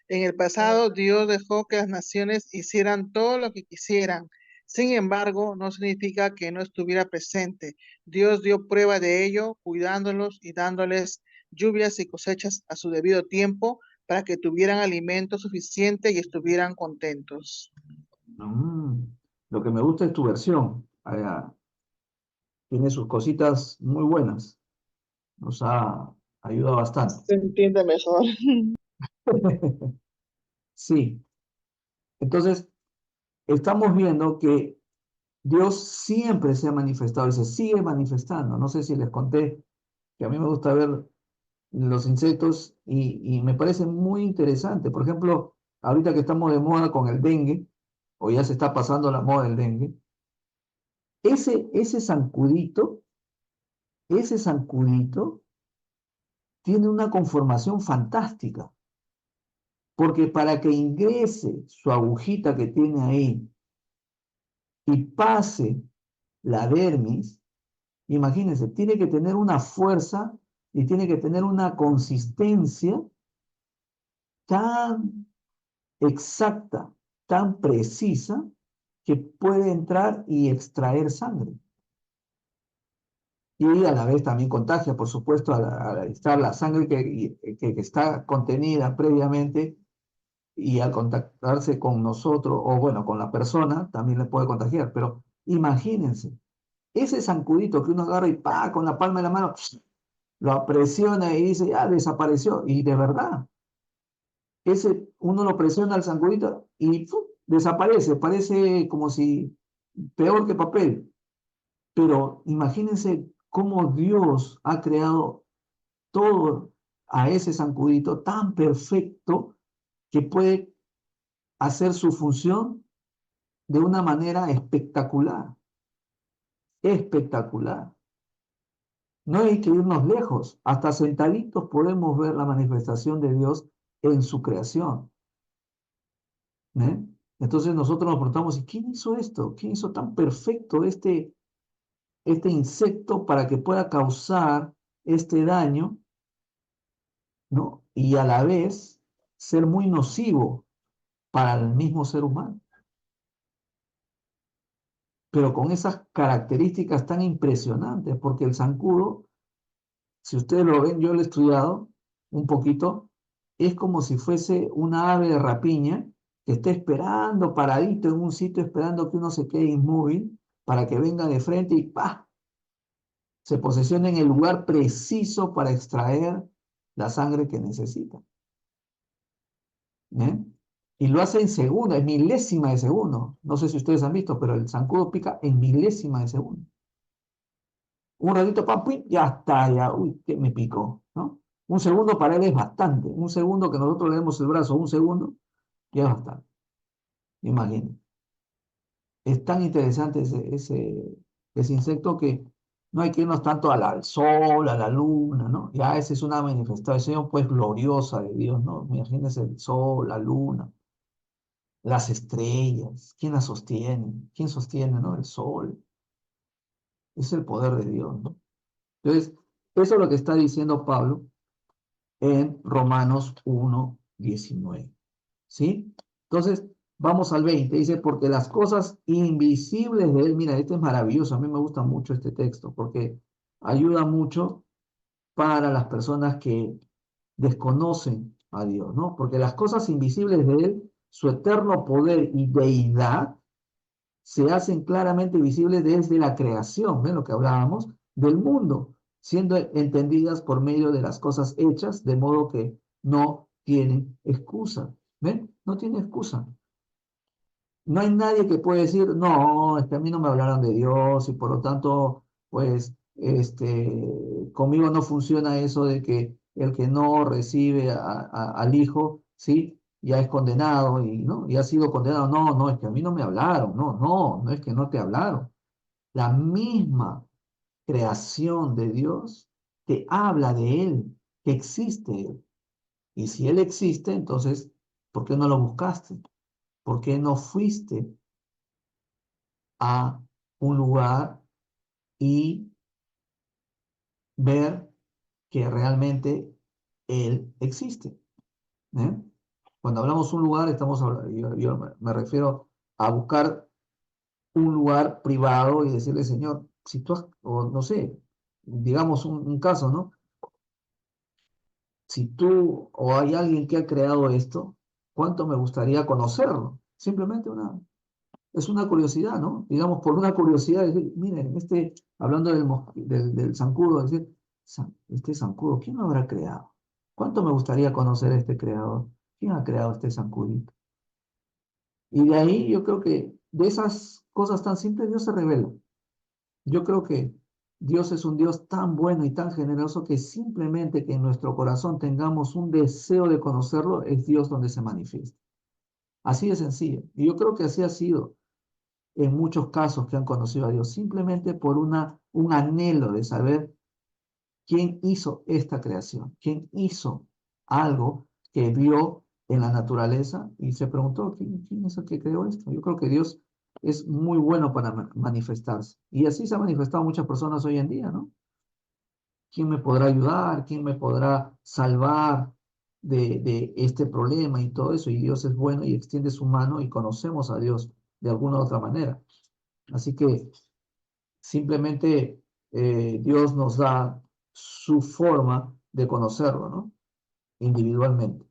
Speaker 3: en el pasado Dios dejó que las naciones hicieran todo lo que quisieran. Sin embargo, no significa que no estuviera presente. Dios dio prueba de ello, cuidándolos y dándoles lluvias y cosechas a su debido tiempo para que tuvieran alimento suficiente y estuvieran contentos.
Speaker 1: mm, lo que me gusta es tu versión. Tiene sus cositas muy buenas. Nos ha ayudado bastante.
Speaker 3: Se entiende mejor.
Speaker 1: Sí. Entonces, estamos viendo que Dios siempre se ha manifestado y se sigue manifestando. No sé si les conté que a mí me gusta ver los insectos y me parece muy interesante. Por ejemplo, ahorita que estamos de moda con el dengue, o ya se está pasando la moda del dengue, ese zancudito tiene una conformación fantástica, porque para que ingrese su agujita que tiene ahí y pase la dermis, imagínense, tiene que tener una fuerza y tiene que tener una consistencia tan exacta, tan precisa, que puede entrar y extraer sangre. Y a la vez también contagia, por supuesto, al estar la sangre que está contenida previamente y al contactarse con nosotros, o bueno, con la persona, también le puede contagiar. Pero imagínense, ese zancudito que uno agarra y ¡pa! Con la palma de la mano, lo presiona y dice, ya desapareció. Y de verdad, uno lo presiona al zancudito y ¡fu! Desaparece, parece como si peor que papel. Pero imagínense cómo Dios ha creado todo a ese zancudito tan perfecto que puede hacer su función de una manera espectacular, espectacular. No hay que irnos lejos, hasta sentaditos podemos ver la manifestación de Dios en su creación. ¿Eh? Entonces nosotros nos preguntamos, ¿y quién hizo esto? ¿Quién hizo tan perfecto este insecto para que pueda causar este daño, ¿no? Y a la vez ser muy nocivo para el mismo ser humano? Pero con esas características tan impresionantes, porque el zancudo, si ustedes lo ven, yo lo he estudiado un poquito, es como si fuese una ave de rapiña que está esperando paradito en un sitio, esperando que uno se quede inmóvil para que venga de frente y ¡pah! Se posicione en el lugar preciso para extraer la sangre que necesita. ¿Eh? Y lo hace en segundo, en milésima de segundo. No sé si ustedes han visto, pero el zancudo pica en milésima de segundo. Un ratito, papi, ya está, ya, uy, que me picó, ¿no? Un segundo para él es bastante. Un segundo que nosotros le demos el brazo, un segundo, ya es bastante. Imaginen. Es tan interesante ese insecto que no hay que irnos tanto al sol, a la luna, ¿no? Ya esa es una manifestación, pues, gloriosa de Dios, ¿no? Imagínense el sol, la luna, las estrellas, ¿quién las sostiene? ¿Quién sostiene, no? El sol. Es el poder de Dios, ¿no? Entonces, eso es lo que está diciendo Pablo en Romanos 1:19. ¿Sí? Entonces, vamos al 20. Dice, porque las cosas invisibles de él, mira, este es maravilloso, a mí me gusta mucho este texto, porque ayuda mucho para las personas que desconocen a Dios, ¿no? Porque las cosas invisibles de él, su eterno poder y deidad, se hacen claramente visibles desde la creación, ¿ven lo que hablábamos? Del mundo, siendo entendidas por medio de las cosas hechas, de modo que no tienen excusa. ¿Ven? No tiene excusa. No hay nadie que pueda decir, no, es que a mí no me hablaron de Dios y por lo tanto, pues, conmigo no funciona eso de que el que no recibe al Hijo, ¿sí? Ya es condenado y, ¿no? Y ha sido condenado. No, no, es que a mí no me hablaron. No, no, no es que no te hablaron. La misma creación de Dios te habla de Él, que existe Él. Y si Él existe, entonces, ¿por qué no lo buscaste? ¿Por qué no fuiste a un lugar y ver que realmente Él existe? ¿Eh? Cuando hablamos un lugar, estamos hablando, yo me refiero a buscar un lugar privado y decirle, Señor, si tú has, o no sé, digamos un caso, ¿no? Si tú o hay alguien que ha creado esto, ¿cuánto me gustaría conocerlo? Simplemente es una curiosidad, ¿no? Digamos, por una curiosidad, decir, miren, hablando del zancudo, decir, este zancudo, ¿quién lo habrá creado? ¿Cuánto me gustaría conocer a este creador? ¿Quién ha creado este zancudito? Y de ahí yo creo que de esas cosas tan simples Dios se revela. Yo creo que Dios es un Dios tan bueno y tan generoso que simplemente que en nuestro corazón tengamos un deseo de conocerlo, es Dios donde se manifiesta. Así de sencillo. Y yo creo que así ha sido en muchos casos que han conocido a Dios, simplemente por un anhelo de saber quién hizo esta creación, quién hizo algo que vio en la naturaleza y se preguntó, ¿quién es el que creó esto? Yo creo que Dios es muy bueno para manifestarse. Y así se han manifestado muchas personas hoy en día, ¿no? ¿Quién me podrá ayudar? ¿Quién me podrá salvar de este problema y todo eso? Y Dios es bueno y extiende su mano y conocemos a Dios de alguna u otra manera. Así que simplemente Dios nos da su forma de conocerlo, ¿no? Individualmente.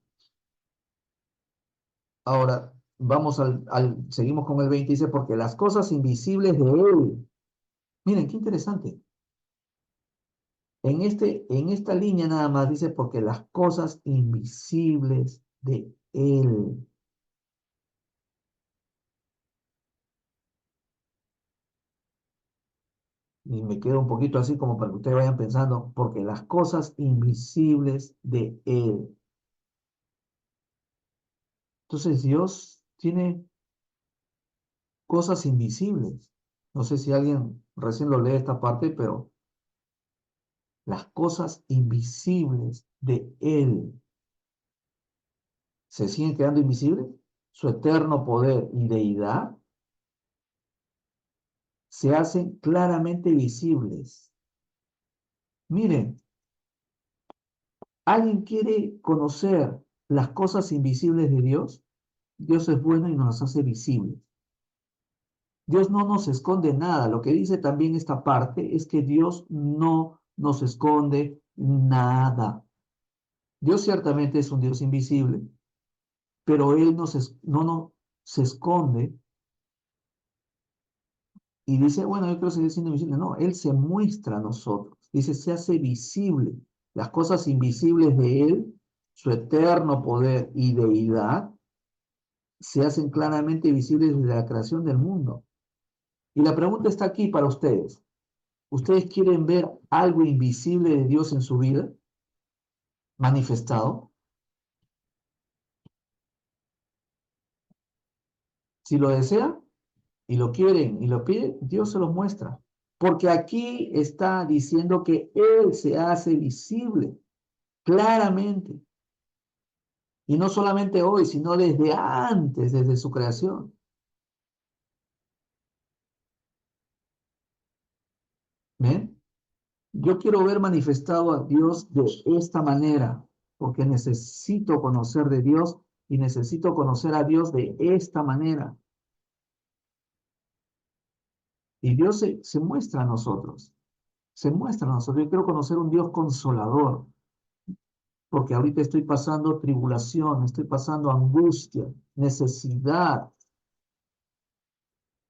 Speaker 1: Ahora, seguimos con el 20, dice, porque las cosas invisibles de Él. Miren, qué interesante. En esta línea nada más dice, porque las cosas invisibles de Él. Y me quedo un poquito así como para que ustedes vayan pensando, porque las cosas invisibles de Él. Entonces Dios tiene cosas invisibles. No sé si alguien recién lo lee esta parte, pero las cosas invisibles de Él se siguen quedando invisibles. Su eterno poder y deidad se hacen claramente visibles. Miren, ¿alguien quiere conocer las cosas invisibles de Dios? Dios es bueno y nos las hace visibles. Dios no nos esconde nada. Lo que dice también esta parte es que Dios no nos esconde nada. Dios ciertamente es un Dios invisible, pero Él no se esconde y dice, bueno, yo quiero seguir siendo invisible. No, Él se muestra a nosotros. Dice, se hace visible. Las cosas invisibles de Él, su eterno poder y deidad, se hacen claramente visibles desde la creación del mundo. Y la pregunta está aquí para ustedes. ¿Ustedes quieren ver algo invisible de Dios en su vida manifestado? Si lo desean y lo quieren y lo piden, Dios se los muestra. Porque aquí está diciendo que Él se hace visible claramente. Y no solamente hoy, sino desde antes, desde su creación. ¿Ven? Yo quiero ver manifestado a Dios de esta manera, porque necesito conocer de Dios y necesito conocer a Dios de esta manera. Y Dios se muestra a nosotros, se muestra a nosotros. Yo quiero conocer un Dios consolador, porque ahorita estoy pasando tribulación, estoy pasando angustia, necesidad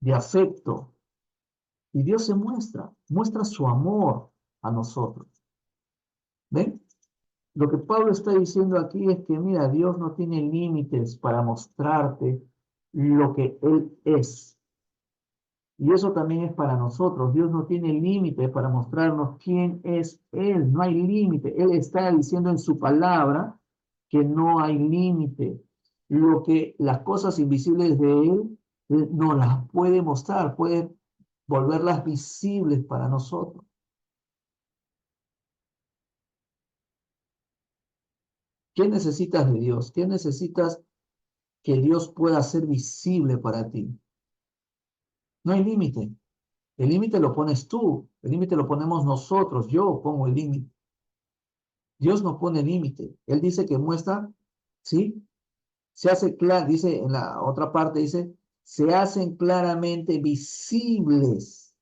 Speaker 1: de afecto. Y Dios se muestra su amor a nosotros. ¿Ven? Lo que Pablo está diciendo aquí es que, mira, Dios no tiene límites para mostrarte lo que Él es. Y eso también es para nosotros. Dios no tiene límites para mostrarnos quién es Él. No hay límite. Él está diciendo en su palabra que no hay límite. Las cosas invisibles de Él no las puede mostrar, puede volverlas visibles para nosotros. ¿Qué necesitas de Dios? ¿Qué necesitas que Dios pueda ser visible para ti? No hay límite. El límite lo pones tú, el límite lo ponemos nosotros, yo pongo el límite. Dios no pone límite. Él dice que muestra, ¿sí? Se hace claro, dice en la otra parte, dice, se hacen claramente visibles.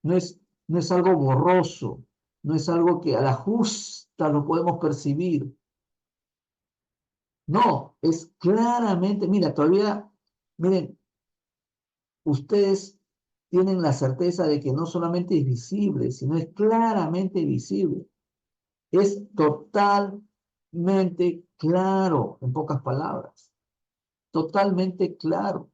Speaker 1: No es algo borroso, no es algo que a la justa lo podemos percibir. No, es claramente, mira, todavía, miren, ustedes tienen la certeza de que no solamente es visible, sino es claramente visible. Es totalmente claro, en pocas palabras. Totalmente claro.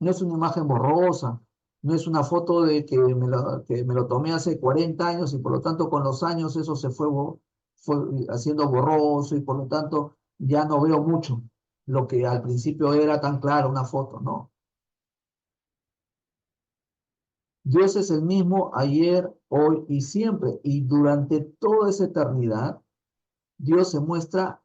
Speaker 1: No es una imagen borrosa, no es una foto de que me lo tomé hace 40 años y por lo tanto con los años eso fue haciendo borroso y por lo tanto ya no veo mucho lo que al principio era tan claro, una foto, ¿no? Dios es el mismo ayer, hoy y siempre. Y durante toda esa eternidad, Dios se muestra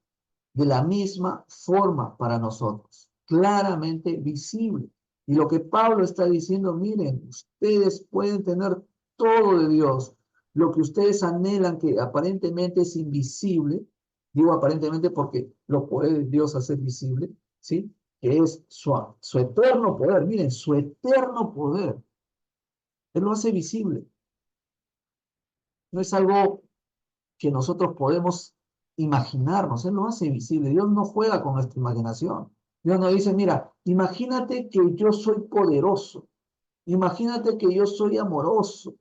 Speaker 1: de la misma forma para nosotros, claramente visible. Y lo que Pablo está diciendo, miren, ustedes pueden tener todo de Dios, lo que ustedes anhelan que aparentemente es invisible, digo aparentemente porque lo puede Dios hacer visible, ¿sí? Que es su eterno poder, miren, su eterno poder. Él lo hace visible. No es algo que nosotros podemos imaginarnos, Él lo hace visible. Dios no juega con nuestra imaginación. Dios nos dice, mira, imagínate que yo soy poderoso, imagínate que yo soy amoroso,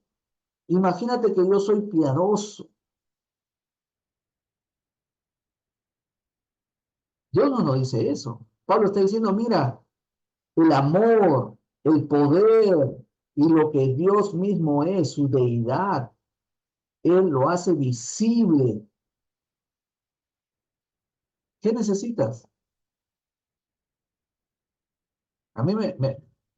Speaker 1: imagínate que yo soy piadoso. Dios no nos dice eso. Pablo está diciendo, mira, el amor, el poder y lo que Dios mismo es, su deidad, Él lo hace visible. ¿Qué necesitas? A mí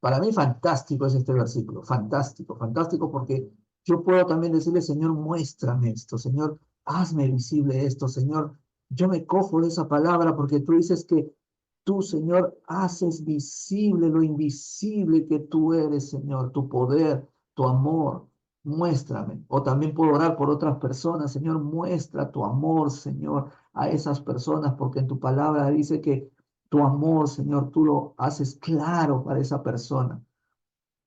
Speaker 1: para mí fantástico es este versículo, fantástico, fantástico porque yo puedo también decirle, Señor, muéstrame esto, Señor, hazme visible esto, Señor, yo me cojo de esa palabra porque tú dices que tú, Señor, haces visible lo invisible que tú eres, Señor, tu poder, tu amor, muéstrame. O también puedo orar por otras personas, Señor, muestra tu amor, Señor, a esas personas, porque en tu palabra dice que tu amor, Señor, tú lo haces claro para esa persona.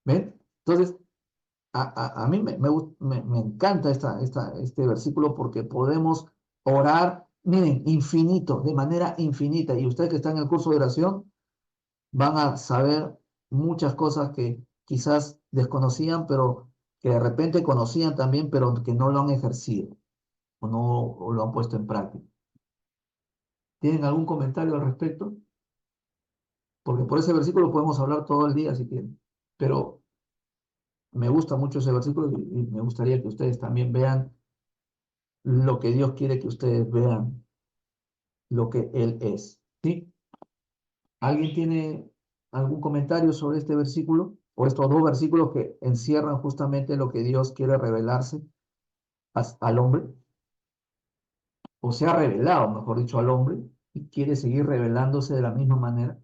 Speaker 1: ¿Ven? Entonces, a mí me encanta este versículo porque podemos orar, miren, infinito, de manera infinita. Y ustedes que están en el curso de oración van a saber muchas cosas que quizás desconocían, pero que de repente conocían también, pero que no lo han ejercido o no o lo han puesto en práctica. ¿Tienen algún comentario al respecto? Porque por ese versículo podemos hablar todo el día si quieren, pero me gusta mucho ese versículo y me gustaría que ustedes también vean lo que Dios quiere que ustedes vean, lo que Él es. ¿Sí? ¿Alguien tiene algún comentario sobre este versículo o estos dos versículos que encierran justamente lo que Dios quiere revelarse al hombre? O se ha revelado, mejor dicho, al hombre y quiere seguir revelándose de la misma manera.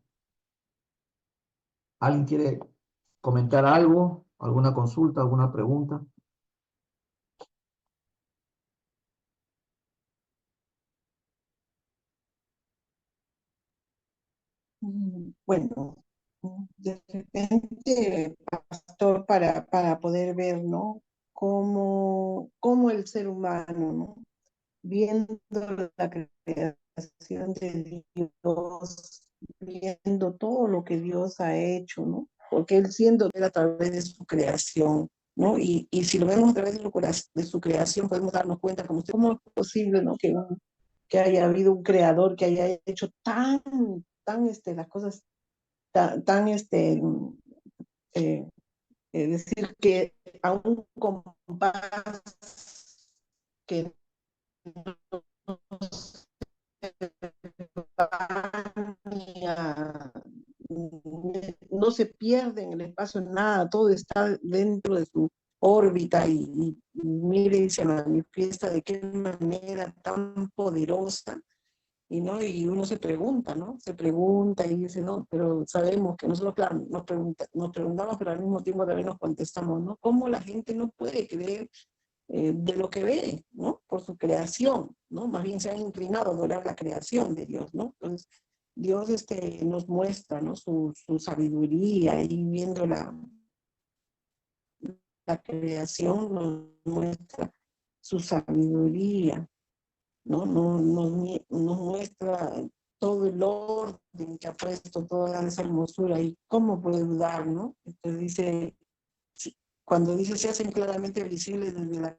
Speaker 1: ¿Alguien quiere comentar algo? ¿Alguna consulta? ¿Alguna pregunta?
Speaker 4: Bueno, de repente, pastor, para poder ver, ¿no? Cómo el ser humano, ¿no? Viendo la creación de Dios, viendo todo lo que Dios ha hecho, ¿no? Porque Él siendo Él a través de su creación, ¿no? Y si lo vemos a través de su creación, podemos darnos cuenta, como usted, cómo es posible, ¿no? Que haya habido un creador que haya hecho las cosas tan eh, es decir, que a un compás que no se pierde en el espacio nada, todo está dentro de su órbita y mire y se manifiesta de qué manera tan poderosa. Y uno se pregunta, ¿no? Se pregunta y dice, no, pero sabemos que nosotros, claro, nos preguntamos, pero al mismo tiempo también nos contestamos, ¿no? ¿Cómo la gente no puede creer de lo que ve, ¿no? Por su creación, ¿no? Más bien se han inclinado a adorar la creación de Dios, ¿no? Entonces, Dios nos muestra, ¿no? Su sabiduría y viendo la creación nos muestra su sabiduría, ¿no? Nos muestra todo el orden que ha puesto, toda esa hermosura y cómo puede dudar, ¿no? Entonces dice, cuando dice se hacen claramente visibles desde la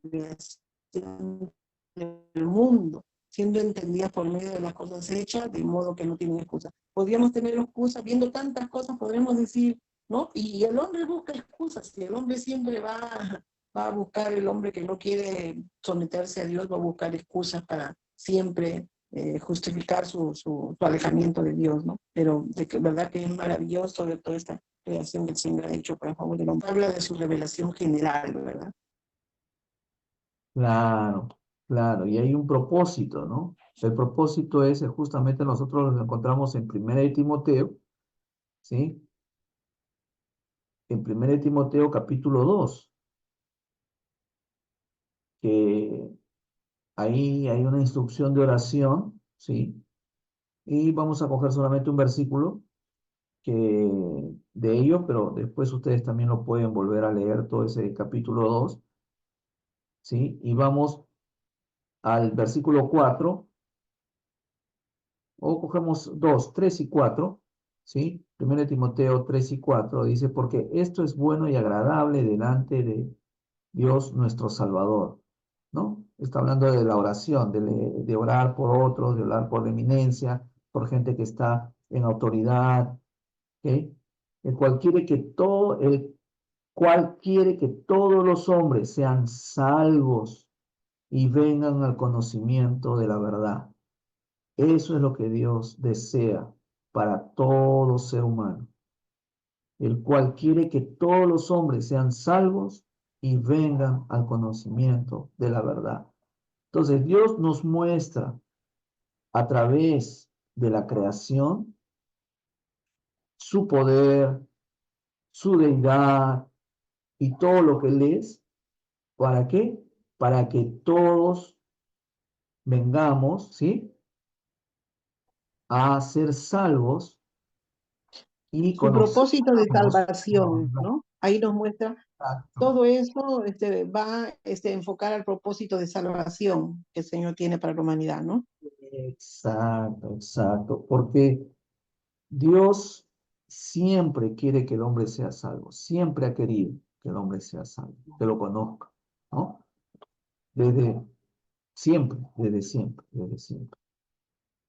Speaker 4: creación del mundo, siendo entendidas por medio de las cosas hechas, de modo que no tienen excusa. Podríamos tener excusas, viendo tantas cosas, podremos decir, ¿no? Y el hombre busca excusas, y el hombre siempre va a buscar, el hombre que no quiere someterse a Dios, va a buscar excusas para siempre justificar su alejamiento de Dios, ¿no? Pero de que verdad que es maravilloso de toda esta creación que el Señor ha hecho para el favor del hombre. Habla de su revelación general, ¿verdad?
Speaker 1: Claro, claro, y hay un propósito, ¿no? El propósito es justamente nosotros lo encontramos en 1 de Timoteo, ¿sí? En 1 de Timoteo capítulo 2, que ahí hay una instrucción de oración, ¿sí? Y vamos a coger solamente un versículo que, de ello, pero después ustedes también lo pueden volver a leer todo ese capítulo 2, ¿sí? Y vamos al versículo 4, o cogemos 2, 3 y 4, ¿sí? 1 de Timoteo 3 y 4 dice, porque esto es bueno y agradable delante de Dios nuestro Salvador, ¿no? Está hablando de la oración, de orar por otros, de orar por la eminencia, por gente que está en autoridad, ¿ok? El cual quiere que todos los hombres sean salvos y vengan al conocimiento de la verdad. Eso es lo que Dios desea para todo ser humano, el cual quiere que todos los hombres sean salvos y vengan al conocimiento de la verdad. Entonces, Dios nos muestra a través de la creación su poder, su deidad y todo lo que Él es. ¿Para qué? Para que todos vengamos, ¿sí? A ser salvos y
Speaker 4: Su propósito de
Speaker 1: conozcamos la
Speaker 4: salvación,
Speaker 1: verdad.
Speaker 4: ¿no? Ahí nos muestra
Speaker 1: Exacto.
Speaker 4: todo eso va a enfocar al propósito de salvación que el Señor tiene para la humanidad, ¿no?
Speaker 1: Exacto, exacto, porque Dios siempre quiere que el hombre sea salvo, siempre ha querido que el hombre sea salvo, que lo conozca, ¿no? Desde siempre, desde siempre, desde siempre.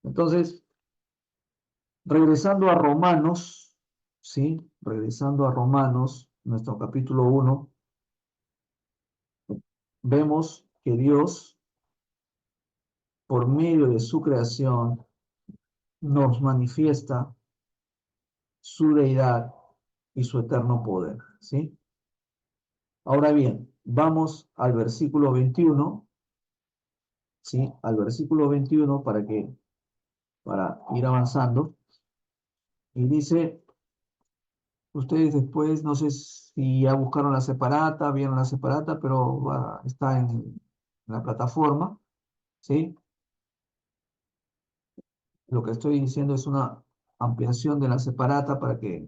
Speaker 1: Entonces, regresando a Romanos, ¿sí? Regresando a Romanos, nuestro capítulo 1, vemos que Dios, por medio de su creación, nos manifiesta su deidad y su eterno poder, ¿sí? Ahora bien, vamos al versículo 21, ¿sí? Al versículo 21 para ir avanzando. Y dice, ustedes después, no sé si ya buscaron la separata, vieron la separata, pero está en la plataforma, ¿sí? Lo que estoy diciendo es una ampliación de la separata para que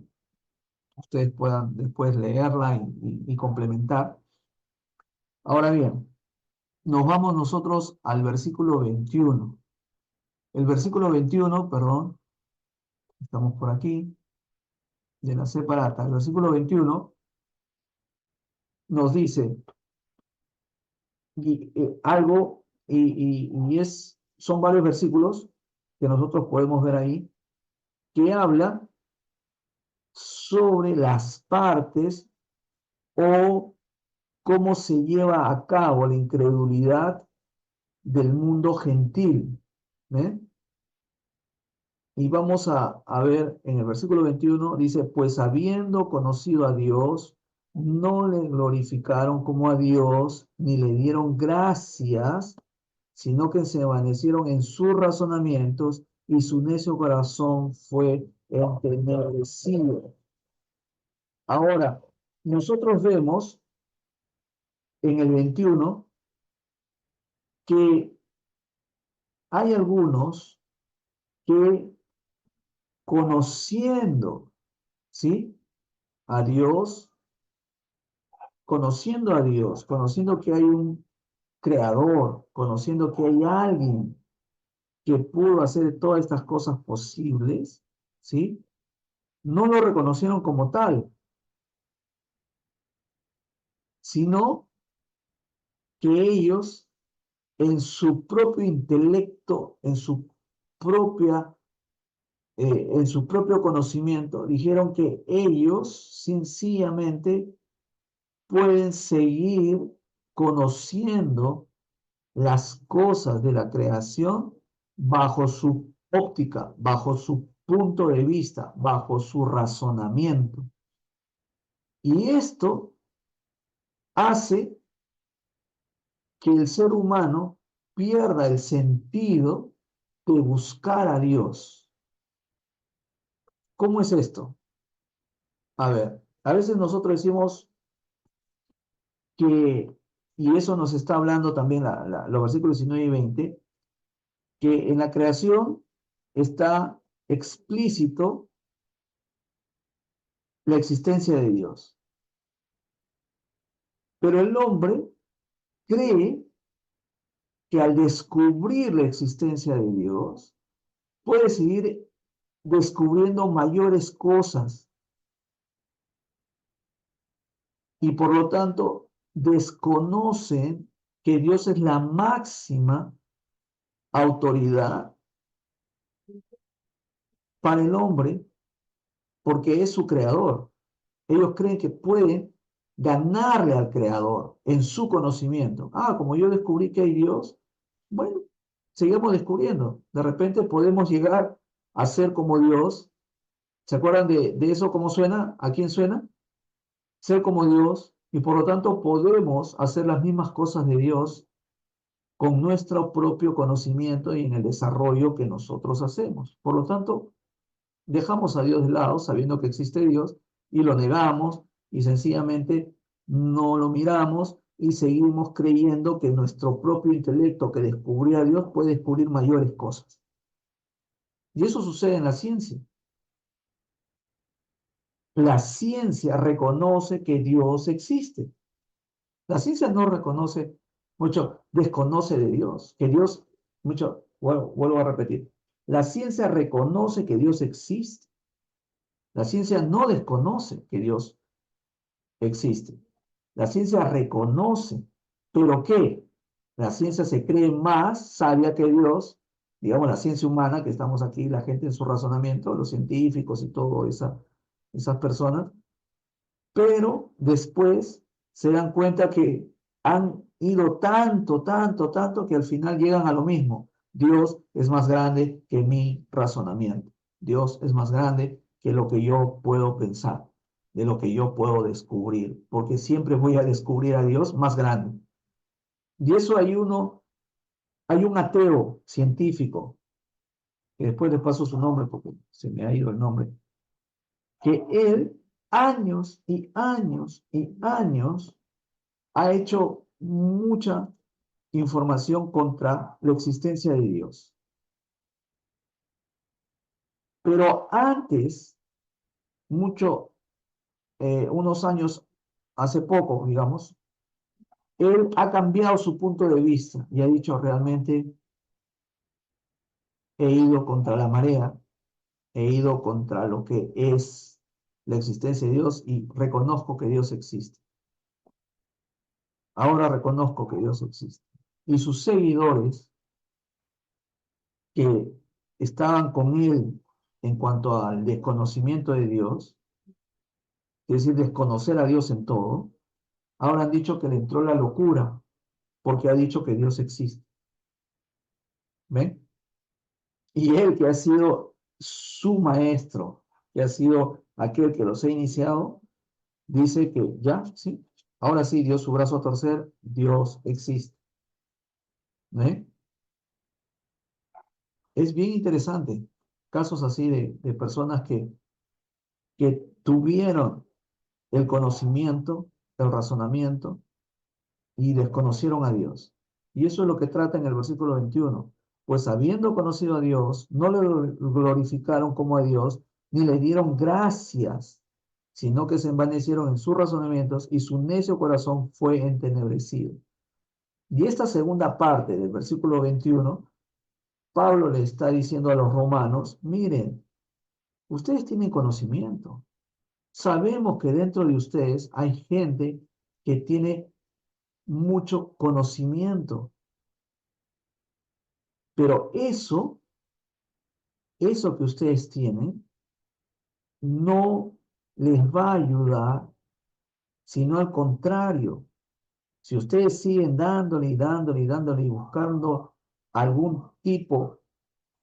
Speaker 1: ustedes puedan después leerla y complementar. Ahora bien, nos vamos nosotros al versículo 21. El versículo 21, perdón, estamos por aquí, de la separata. El versículo 21 nos dice algo, son varios versículos que nosotros podemos ver ahí, que habla sobre las partes o cómo se lleva a cabo la incredulidad del mundo gentil. ¿Eh? Y vamos a ver en el versículo 21, dice, pues habiendo conocido a Dios, no le glorificaron como a Dios, ni le dieron gracias, sino que se envanecieron en sus razonamientos y su necio corazón fue entenebrecido. Ahora, nosotros vemos en el 21 que hay algunos que conociendo, ¿sí? A Dios, conociendo que hay un creador, conociendo que hay alguien que pudo hacer todas estas cosas posibles, ¿sí? No lo reconocieron como tal, sino que ellos en su propio intelecto, en su propio conocimiento, dijeron que ellos sencillamente pueden seguir conociendo las cosas de la creación bajo su óptica, bajo su punto de vista, bajo su razonamiento. Y esto hace que el ser humano pierda el sentido de buscar a Dios. ¿Cómo es esto? A ver, a veces nosotros decimos que, y eso nos está hablando también los versículos 19 y 20, que en la creación está explícito la existencia de Dios. Pero el hombre cree que al descubrir la existencia de Dios, puede seguir descubriendo mayores cosas y por lo tanto desconocen que Dios es la máxima autoridad para el hombre porque es su creador. Ellos creen que pueden ganarle al creador en su conocimiento. Ah, como yo descubrí que hay Dios, bueno, sigamos descubriendo. De repente podemos llegar a ser como Dios. ¿Se acuerdan de eso? ¿Cómo suena? ¿A quién suena? Ser como Dios. Y por lo tanto podemos hacer las mismas cosas de Dios con nuestro propio conocimiento y en el desarrollo que nosotros hacemos. Por lo tanto, dejamos a Dios de lado sabiendo que existe Dios y lo negamos y sencillamente no lo miramos y seguimos creyendo que nuestro propio intelecto que descubrió a Dios puede descubrir mayores cosas. Y eso sucede en la ciencia. La ciencia reconoce que Dios existe. La ciencia no reconoce, mucho, desconoce de Dios, que Dios, mucho, vuelvo a repetir, la ciencia reconoce que Dios existe. La ciencia no desconoce que Dios existe. La ciencia reconoce, pero ¿qué? La ciencia se cree más sabia que Dios, digamos la ciencia humana, que estamos aquí, la gente en su razonamiento, los científicos y todas esas personas, pero después se dan cuenta que han ido tanto, tanto, tanto, que al final llegan a lo mismo. Dios es más grande que mi razonamiento. Dios es más grande que lo que yo puedo pensar, de lo que yo puedo descubrir, porque siempre voy a descubrir a Dios más grande. Y eso hay un ateo científico, que después les paso su nombre porque se me ha ido el nombre, que él años y años y años ha hecho mucha información contra la existencia de Dios. Pero antes, unos años, hace poco, digamos, él ha cambiado su punto de vista y ha dicho realmente, he ido contra la marea, he ido contra lo que es la existencia de Dios y reconozco que Dios existe. Ahora reconozco que Dios existe. Y sus seguidores que estaban con él en cuanto al desconocimiento de Dios, es decir, desconocer a Dios en todo, ahora han dicho que le entró la locura porque ha dicho que Dios existe. ¿Ven? Y él que ha sido su maestro, que ha sido aquel que los ha iniciado, dice que ya, sí, ahora sí dio su brazo a torcer, Dios existe. ¿Ven? Es bien interesante casos así de personas que tuvieron el conocimiento, el razonamiento y desconocieron a Dios. Y eso es lo que trata en el versículo 21. Pues habiendo conocido a Dios, no le glorificaron como a Dios, ni le dieron gracias, sino que se envanecieron en sus razonamientos y su necio corazón fue entenebrecido. Y esta segunda parte del versículo 21, Pablo le está diciendo a los romanos, miren, ustedes tienen conocimiento. Sabemos que dentro de ustedes hay gente que tiene mucho conocimiento, pero eso que ustedes tienen, no les va a ayudar, sino al contrario. Si ustedes siguen dándole y dándole y dándole y buscando algún tipo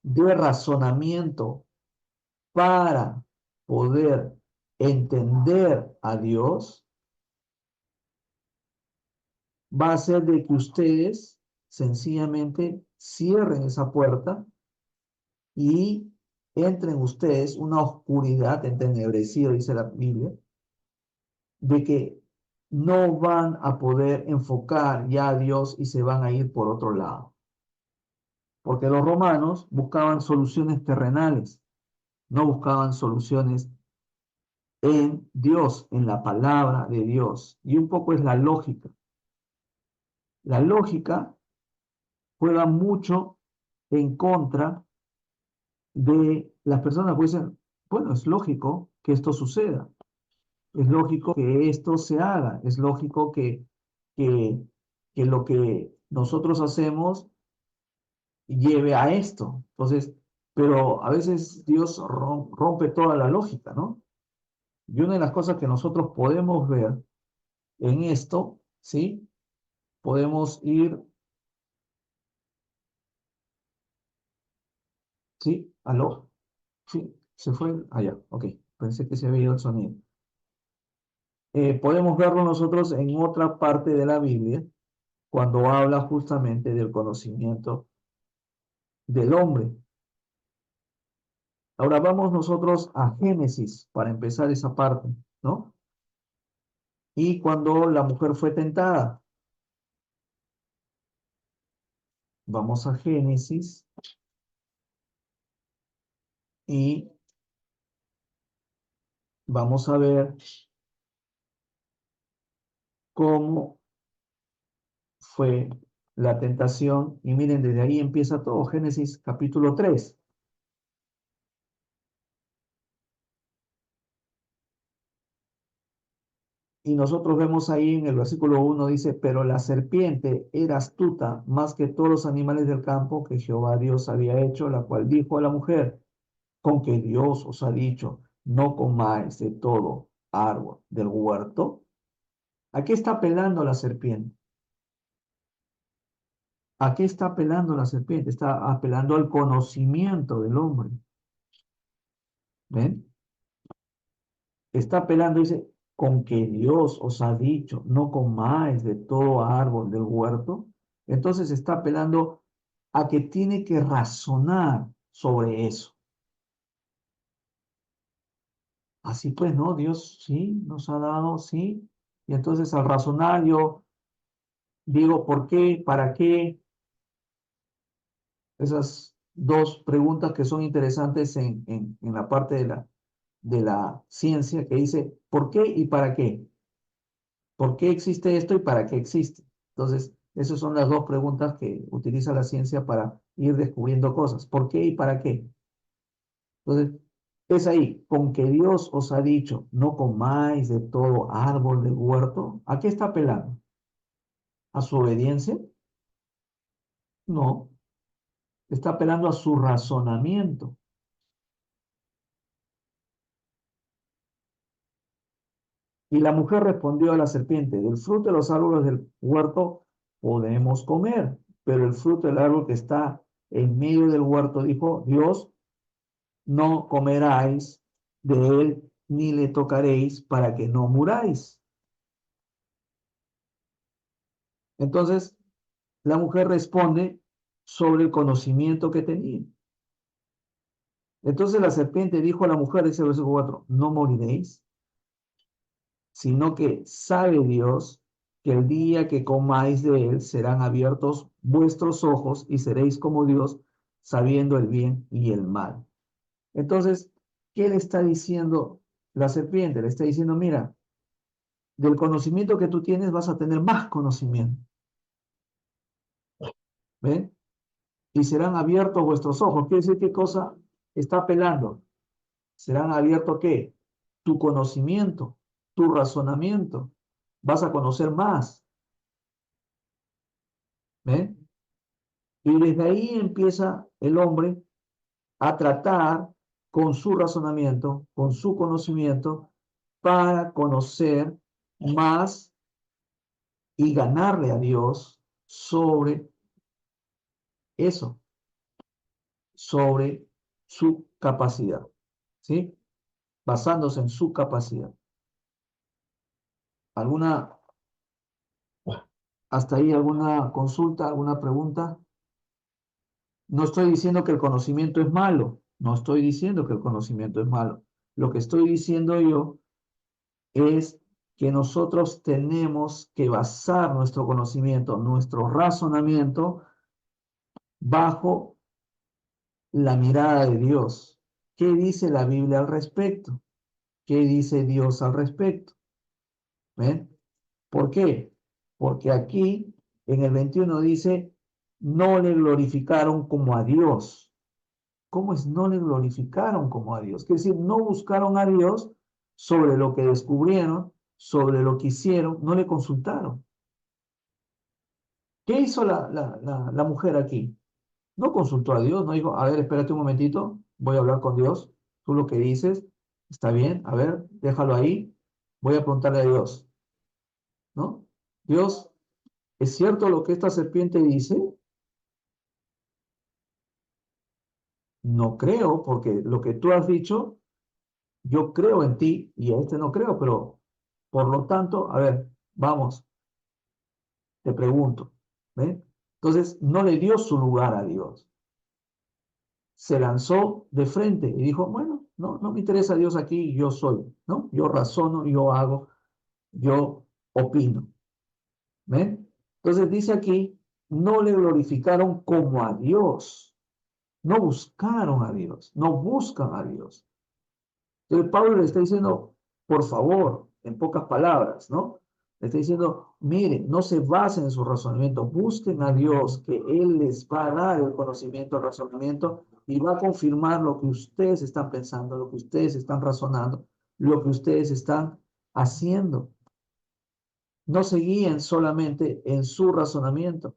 Speaker 1: de razonamiento para poder entender a Dios, va a ser de que ustedes sencillamente cierren esa puerta y entren ustedes una oscuridad entenebrecida, dice la Biblia, de que no van a poder enfocar ya a Dios y se van a ir por otro lado. Porque los romanos buscaban soluciones terrenales, no buscaban soluciones en Dios, en la palabra de Dios. Y un poco es la lógica. La lógica juega mucho en contra de las personas que dicen, bueno, es lógico que esto suceda, es lógico que esto se haga, es lógico que, que lo que nosotros hacemos lleve a esto. Entonces, pero a veces Dios rompe toda la lógica, ¿no? Y una de las cosas que nosotros podemos ver en esto, ¿sí? Podemos ir, ¿sí? ¿Aló? Sí, se fue allá, ok, pensé que se había ido el sonido. Podemos verlo nosotros en otra parte de la Biblia, cuando habla justamente del conocimiento del hombre. Ahora vamos nosotros a Génesis para empezar esa parte, ¿no? Y cuando la mujer fue tentada, vamos a Génesis y vamos a ver cómo fue la tentación. Y miren, desde ahí empieza todo, Génesis capítulo 3. Y nosotros vemos ahí en el versículo 1, dice, pero la serpiente era astuta más que todos los animales del campo que Jehová Dios había hecho, la cual dijo a la mujer, con que Dios os ha dicho, no comáis de todo árbol del huerto. ¿A qué está apelando la serpiente? ¿A qué está apelando la serpiente? Está apelando al conocimiento del hombre. ¿Ven? Está apelando, dice, con que Dios os ha dicho, no comáis de todo árbol del huerto. Entonces está apelando a que tiene que razonar sobre eso. Así pues, ¿no? Dios sí nos ha dado, sí. Y entonces al razonar yo digo, ¿por qué? ¿Para qué? Esas dos preguntas que son interesantes en la parte de la ciencia que dice, ¿por qué y para qué? ¿Por qué existe esto y para qué existe? Entonces, esas son las dos preguntas que utiliza la ciencia para ir descubriendo cosas. ¿Por qué y para qué? Entonces, es ahí, con que Dios os ha dicho, no comáis de todo árbol del huerto. ¿A qué está apelando? ¿A su obediencia? No, está apelando a su razonamiento. Y la mujer respondió a la serpiente, del fruto de los árboles del huerto podemos comer, pero el fruto del árbol que está en medio del huerto, dijo Dios, no comeráis de él ni le tocaréis para que no muráis. Entonces, la mujer responde sobre el conocimiento que tenía. Entonces la serpiente dijo a la mujer, dice el versículo 4, no moriréis, sino que sabe Dios que el día que comáis de él serán abiertos vuestros ojos y seréis como Dios, sabiendo el bien y el mal. Entonces, ¿qué le está diciendo la serpiente? Le está diciendo, mira, del conocimiento que tú tienes vas a tener más conocimiento. ¿Ven? Y serán abiertos vuestros ojos. ¿Quiere decir qué cosa está apelando? Serán abiertos ¿qué? Tu conocimiento, tu razonamiento. Vas a conocer más. ¿Ven? Y desde ahí empieza el hombre a tratar con su razonamiento, con su conocimiento, para conocer más y ganarle a Dios sobre eso. sobre su capacidad, ¿sí? Basándose en su capacidad. ¿Alguna, hasta ahí alguna consulta, alguna pregunta? No estoy diciendo que el conocimiento es malo, no estoy diciendo que el conocimiento es malo. Lo que estoy diciendo yo es que nosotros tenemos que basar nuestro conocimiento, nuestro razonamiento bajo la mirada de Dios. ¿Qué dice la Biblia al respecto? ¿Qué dice Dios al respecto? ¿Ven? ¿Por qué? Porque aquí en el 21 dice, no le glorificaron como a Dios. ¿Cómo es? No le glorificaron como a Dios. Quiere decir, no buscaron a Dios sobre lo que descubrieron, sobre lo que hicieron, no le consultaron. ¿Qué hizo la mujer aquí? No consultó a Dios, no dijo, a ver, espérate un momentito, voy a hablar con Dios, tú lo que dices, está bien, a ver, déjalo ahí, voy a preguntarle a Dios, ¿no? Dios, ¿es cierto lo que esta serpiente dice? No creo, porque lo que tú has dicho, yo creo en ti y a este no creo, pero por lo tanto, a ver, vamos, te pregunto, ¿ven? Entonces, no le dio su lugar a Dios. Se lanzó de frente y dijo, bueno, no me interesa Dios aquí, yo soy, ¿no? Yo razono, yo hago, yo opino, ¿ven? Entonces dice aquí, no le glorificaron como a Dios, no buscaron a Dios, no buscan a Dios. Entonces Pablo le está diciendo, por favor, en pocas palabras, ¿no? Le está diciendo, miren, no se basen en su razonamiento, busquen a Dios, que Él les va a dar el conocimiento, el razonamiento, y va a confirmar lo que ustedes están pensando, lo que ustedes están razonando, lo que ustedes están haciendo. No se guíen solamente en su razonamiento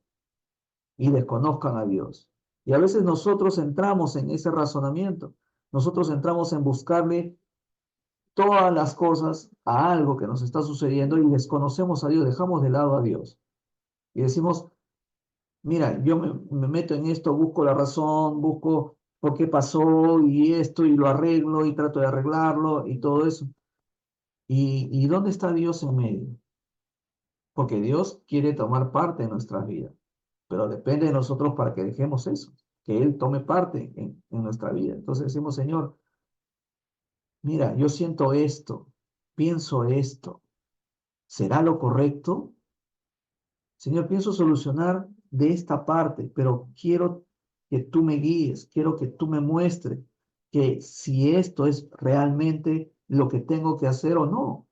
Speaker 1: y desconozcan a Dios. Y a veces nosotros entramos en ese razonamiento, nosotros entramos en buscarle todas las cosas a algo que nos está sucediendo y desconocemos a Dios, dejamos de lado a Dios. Y decimos, mira, yo me meto en esto, busco la razón, busco por qué pasó y esto y lo arreglo y trato de arreglarlo y todo eso. ¿Y dónde está Dios en medio? Porque Dios quiere tomar parte en nuestras vidas, pero depende de nosotros para que dejemos eso, que Él tome parte en nuestra vida. Entonces decimos, Señor, mira, yo siento esto, pienso esto, ¿será lo correcto? Señor, pienso solucionar de esta parte, pero quiero que tú me guíes, quiero que tú me muestres que si esto es realmente lo que tengo que hacer o no.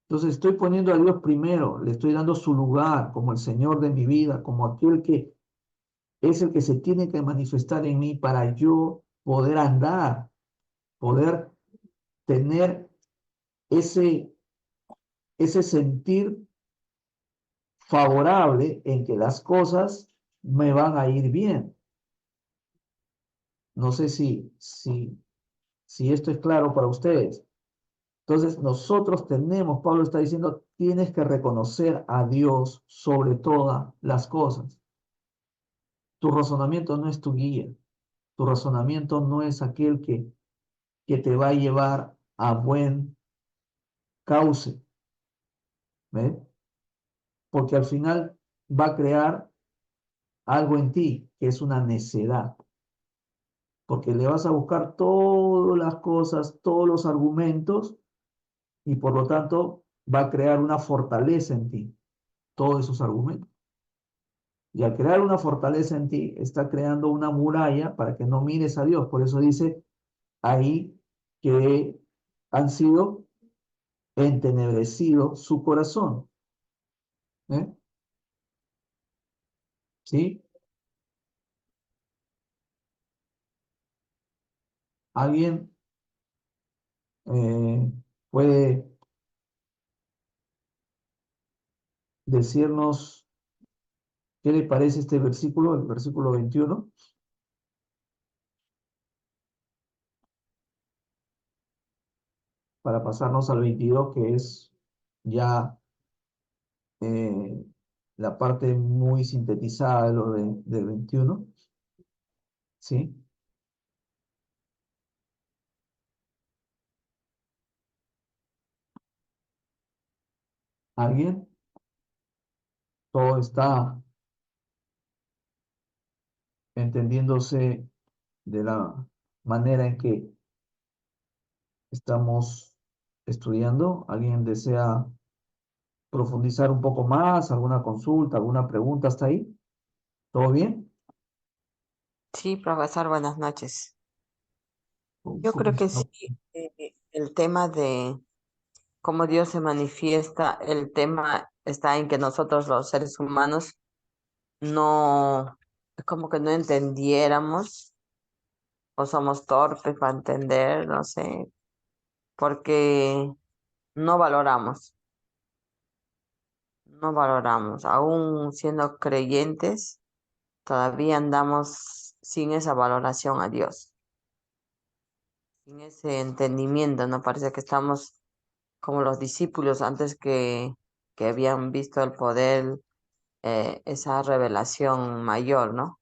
Speaker 1: Entonces estoy poniendo a Dios primero, le estoy dando su lugar como el Señor de mi vida, como aquel que es el que se tiene que manifestar en mí para yo poder andar, poder tener ese, ese sentir favorable en que las cosas me van a ir bien. No sé si esto es claro para ustedes. Entonces, nosotros tenemos, Pablo está diciendo, tienes que reconocer a Dios sobre todas las cosas. Tu razonamiento no es tu guía. Tu razonamiento no es aquel que te va a llevar a buen cauce. ¿Ves? Porque al final va a crear algo en ti que es una necedad. Porque le vas a buscar todas las cosas, todos los argumentos y por lo tanto va a crear una fortaleza en ti, todos esos argumentos. Y al crear una fortaleza en ti, está creando una muralla para que no mires a Dios. Por eso dice ahí que han sido entenebrecido su corazón. ¿Eh? ¿Sí? ¿Alguien puede decirnos qué le parece este versículo, el versículo 21, para pasarnos al 22, que es ya la parte muy sintetizada de del 21? ¿sí? ¿Alguien? Todo está entendiéndose de la manera en que estamos estudiando. ¿Alguien desea profundizar un poco más? ¿Alguna consulta, alguna pregunta hasta ahí? ¿Todo bien?
Speaker 5: Sí, profesor, buenas noches. Yo
Speaker 1: ¿Cómo
Speaker 5: creo que
Speaker 1: está?
Speaker 5: sí, el tema de cómo Dios se manifiesta, el tema está en que nosotros los seres humanos no, es como que no entendiéramos o somos torpes para entender, no sé, porque no valoramos, no valoramos, aún siendo creyentes, todavía andamos sin esa valoración a Dios, sin ese entendimiento, ¿no? Parece que estamos como los discípulos antes que habían visto el poder, esa revelación mayor, ¿no?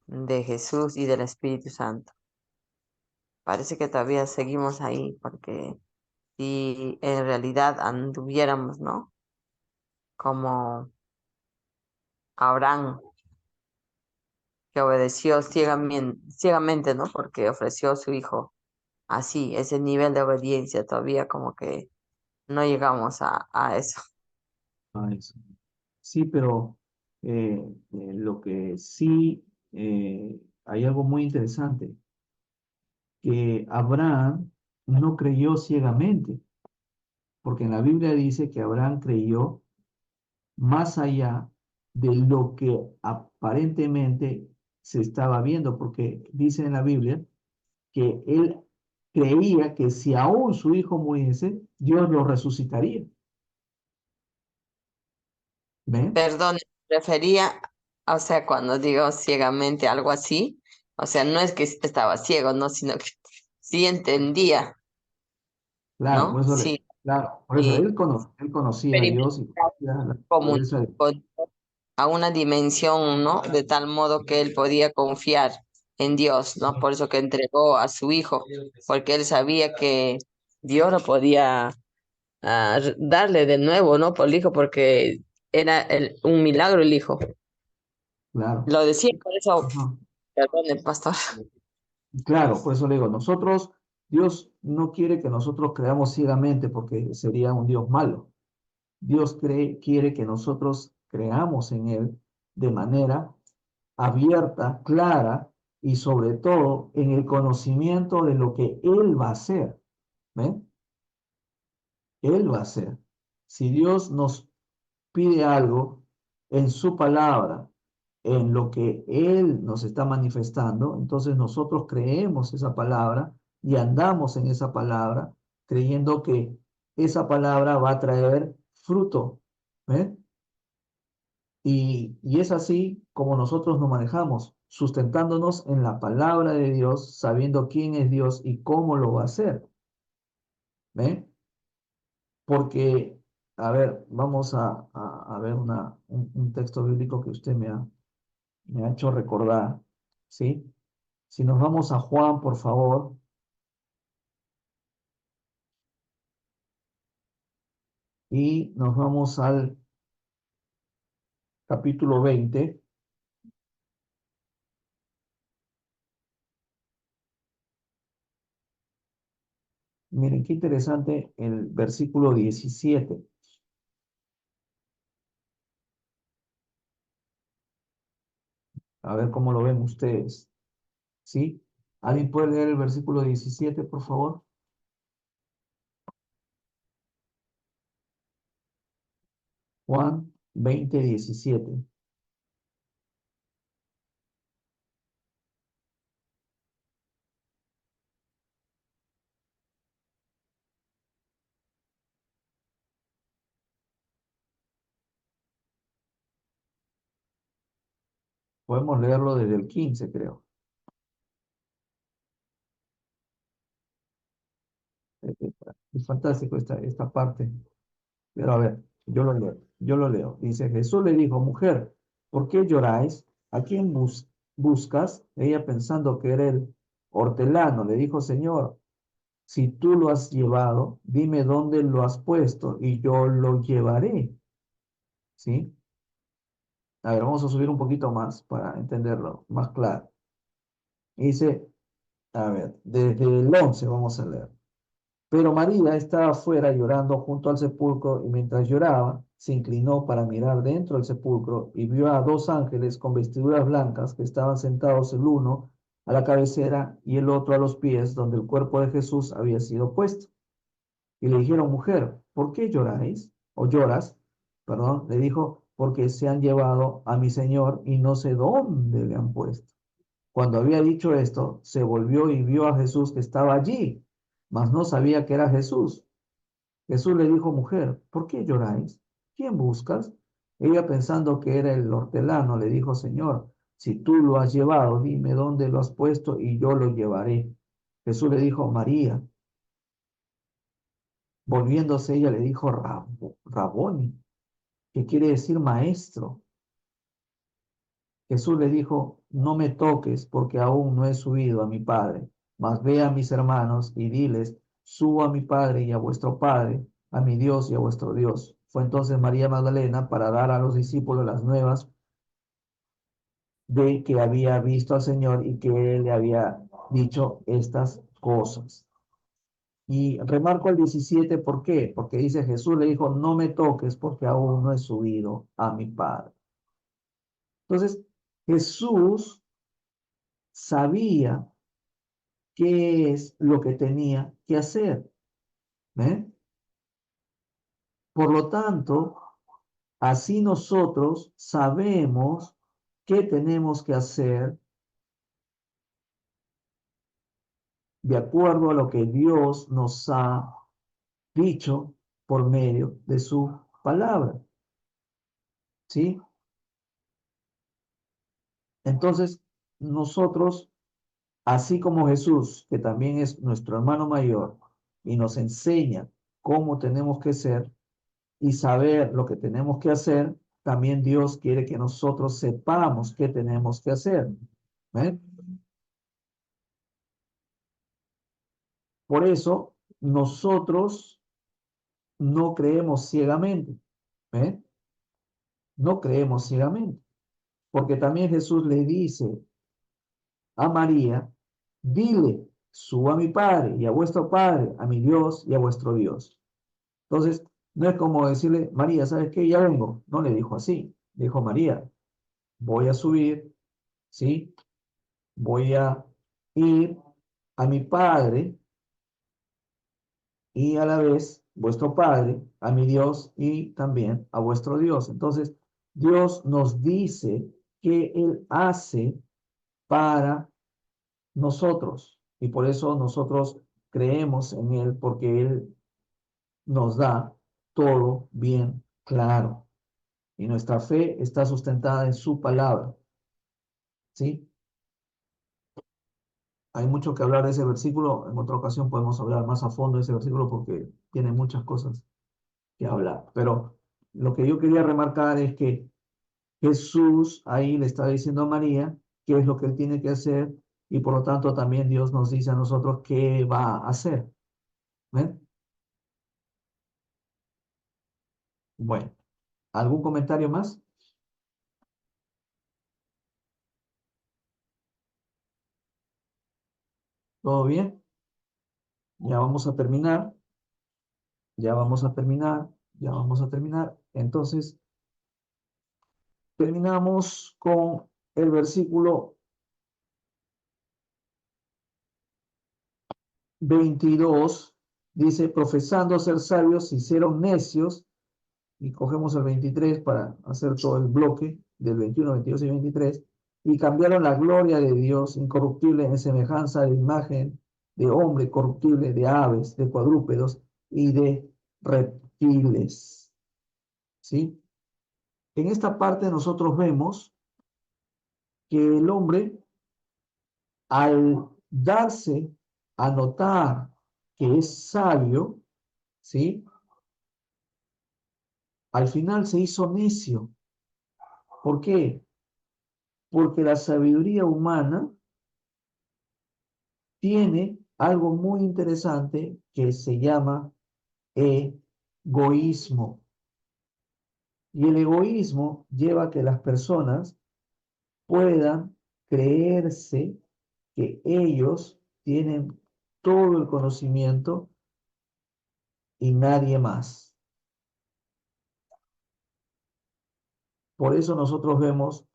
Speaker 5: De Jesús y del Espíritu Santo. Parece que todavía seguimos ahí, porque si en realidad anduviéramos, ¿no? Como Abraham, que obedeció ciegamente, ¿no? Porque ofreció a su hijo así, ese nivel de obediencia, todavía como que no llegamos a eso.
Speaker 1: Ah, eso. Sí, pero lo que sí, hay algo muy interesante, que Abraham no creyó ciegamente, porque en la Biblia dice que Abraham creyó más allá de lo que aparentemente se estaba viendo, porque dice en la Biblia que él creía que si aún su hijo muriese, Dios lo resucitaría. ¿Ven?
Speaker 5: Perdón, refería, o sea, cuando digo ciegamente algo así, o sea, no es que estaba ciego, ¿no? Sino que sí entendía,
Speaker 1: Claro, por
Speaker 5: ¿no?
Speaker 1: eso,
Speaker 5: Sí,
Speaker 1: claro, por eso
Speaker 5: y
Speaker 1: él conocía a Dios y
Speaker 5: experimentaba
Speaker 1: conocía la
Speaker 5: comunión
Speaker 1: naturaleza de
Speaker 5: con Dios a una dimensión, ¿no? De tal modo que él podía confiar en Dios, ¿no? Por eso que entregó a su hijo, porque él sabía que Dios lo podía darle de nuevo, ¿no? Por el hijo, porque era un milagro el hijo.
Speaker 1: claro.
Speaker 5: Lo decía por eso,
Speaker 1: Ajá.
Speaker 5: perdón, pastor.
Speaker 1: Claro, por eso le digo, nosotros, Dios no quiere que nosotros creamos ciegamente porque sería un Dios malo. Dios quiere que nosotros creamos en Él de manera abierta, clara y sobre todo en el conocimiento de lo que Él va a hacer. ¿Ven? Él va a hacer. Si Dios nos pide algo en su palabra, en lo que Él nos está manifestando, entonces nosotros creemos esa palabra y andamos en esa palabra, creyendo que esa palabra va a traer fruto. ¿Eh? Y es así como nosotros nos manejamos, sustentándonos en la palabra de Dios, sabiendo quién es Dios y cómo lo va a hacer. ¿Ven? Porque, a ver, vamos a ver un texto bíblico que usted me ha hecho recordar, ¿sí? Si nos vamos a Juan, por favor, y nos vamos al capítulo 20. Miren qué interesante el versículo 17. A ver cómo lo ven ustedes, ¿sí? ¿Alguien puede leer el versículo 17, por favor? Juan 20:17. Podemos leerlo desde el 15, creo. Es fantástico esta parte. Pero a ver, yo lo leo, yo lo leo. Dice, Jesús le dijo, mujer, ¿por qué lloráis? ¿A quién buscáis? buscas? Ella pensando que era el hortelano, le dijo, Señor, si tú lo has llevado, dime dónde lo has puesto y yo lo llevaré. ¿Sí? A ver, vamos a subir un poquito más para entenderlo más claro. Dice, a ver, desde el 11 vamos a leer. Pero María estaba afuera llorando junto al sepulcro y mientras lloraba, se inclinó para mirar dentro del sepulcro y vio a dos ángeles con vestiduras blancas que estaban sentados el uno a la cabecera y el otro a los pies donde el cuerpo de Jesús había sido puesto. Y le dijeron, mujer, ¿por qué lloráis? O lloras, perdón, le dijo, porque se han llevado a mi Señor y no sé dónde le han puesto. Cuando había dicho esto, se volvió y vio a Jesús que estaba allí, mas no sabía que era Jesús. Jesús le dijo, mujer, ¿por qué lloráis? ¿Quién buscas? Ella pensando que era el hortelano, le dijo, Señor, si tú lo has llevado, dime dónde lo has puesto y yo lo llevaré. Jesús le dijo, María. Volviéndose ella le dijo, Raboni, que quiere decir maestro. Jesús le dijo, no me toques porque aún no he subido a mi Padre, mas ve a mis hermanos y diles, subo a mi Padre y a vuestro Padre, a mi Dios y a vuestro Dios. Fue entonces María Magdalena para dar a los discípulos las nuevas de que había visto al Señor y que él le había dicho estas cosas. Y remarco el 17, ¿por qué? Porque dice Jesús le dijo, no me toques porque aún no he subido a mi Padre. Entonces, Jesús sabía qué es lo que tenía que hacer. ¿Eh? Por lo tanto, así nosotros sabemos qué tenemos que hacer de acuerdo a lo que Dios nos ha dicho por medio de su palabra. ¿Sí? Entonces, nosotros, así como Jesús, que también es nuestro hermano mayor y nos enseña cómo tenemos que ser y saber lo que tenemos que hacer, también Dios quiere que nosotros sepamos qué tenemos que hacer. ¿Eh? Por eso, nosotros no creemos ciegamente. ¿Eh? No creemos ciegamente. Porque también Jesús le dice a María, dile, suba a mi Padre y a vuestro Padre, a mi Dios y a vuestro Dios. Entonces, no es como decirle, María, ¿sabes qué? Ya vengo. No le dijo así. Dijo María, voy a subir, ¿sí? Voy a ir a mi Padre y a la vez vuestro Padre, a mi Dios y también a vuestro Dios. Entonces, Dios nos dice que Él hace para nosotros y por eso nosotros creemos en Él porque Él nos da todo bien claro y nuestra fe está sustentada en su palabra. ¿Sí? Hay mucho que hablar de ese versículo. En otra ocasión podemos hablar más a fondo de ese versículo porque tiene muchas cosas que hablar. Pero lo que yo quería remarcar es que Jesús ahí le está diciendo a María qué es lo que él tiene que hacer y por lo tanto también Dios nos dice a nosotros qué va a hacer. ¿Ven? Bueno, ¿algún comentario más? ¿Todo bien? Ya vamos a terminar. Ya vamos a terminar. Ya vamos a terminar. Entonces, terminamos con el versículo 22. Dice, profesando ser sabios, se hicieron necios. Y cogemos el 23 para hacer todo el bloque del 21, 22 y 23. Y cambiaron la gloria de Dios incorruptible en semejanza de imagen de hombre corruptible, de aves, de cuadrúpedos y de reptiles. ¿Sí? En esta parte nosotros vemos que el hombre, al darse a notar que es sabio, ¿sí? Al final se hizo necio. ¿Por qué? Porque la sabiduría humana tiene algo muy interesante que se llama egoísmo. Y el egoísmo lleva a que las personas puedan creerse que ellos tienen todo el conocimiento y nadie más. Por eso nosotros vemos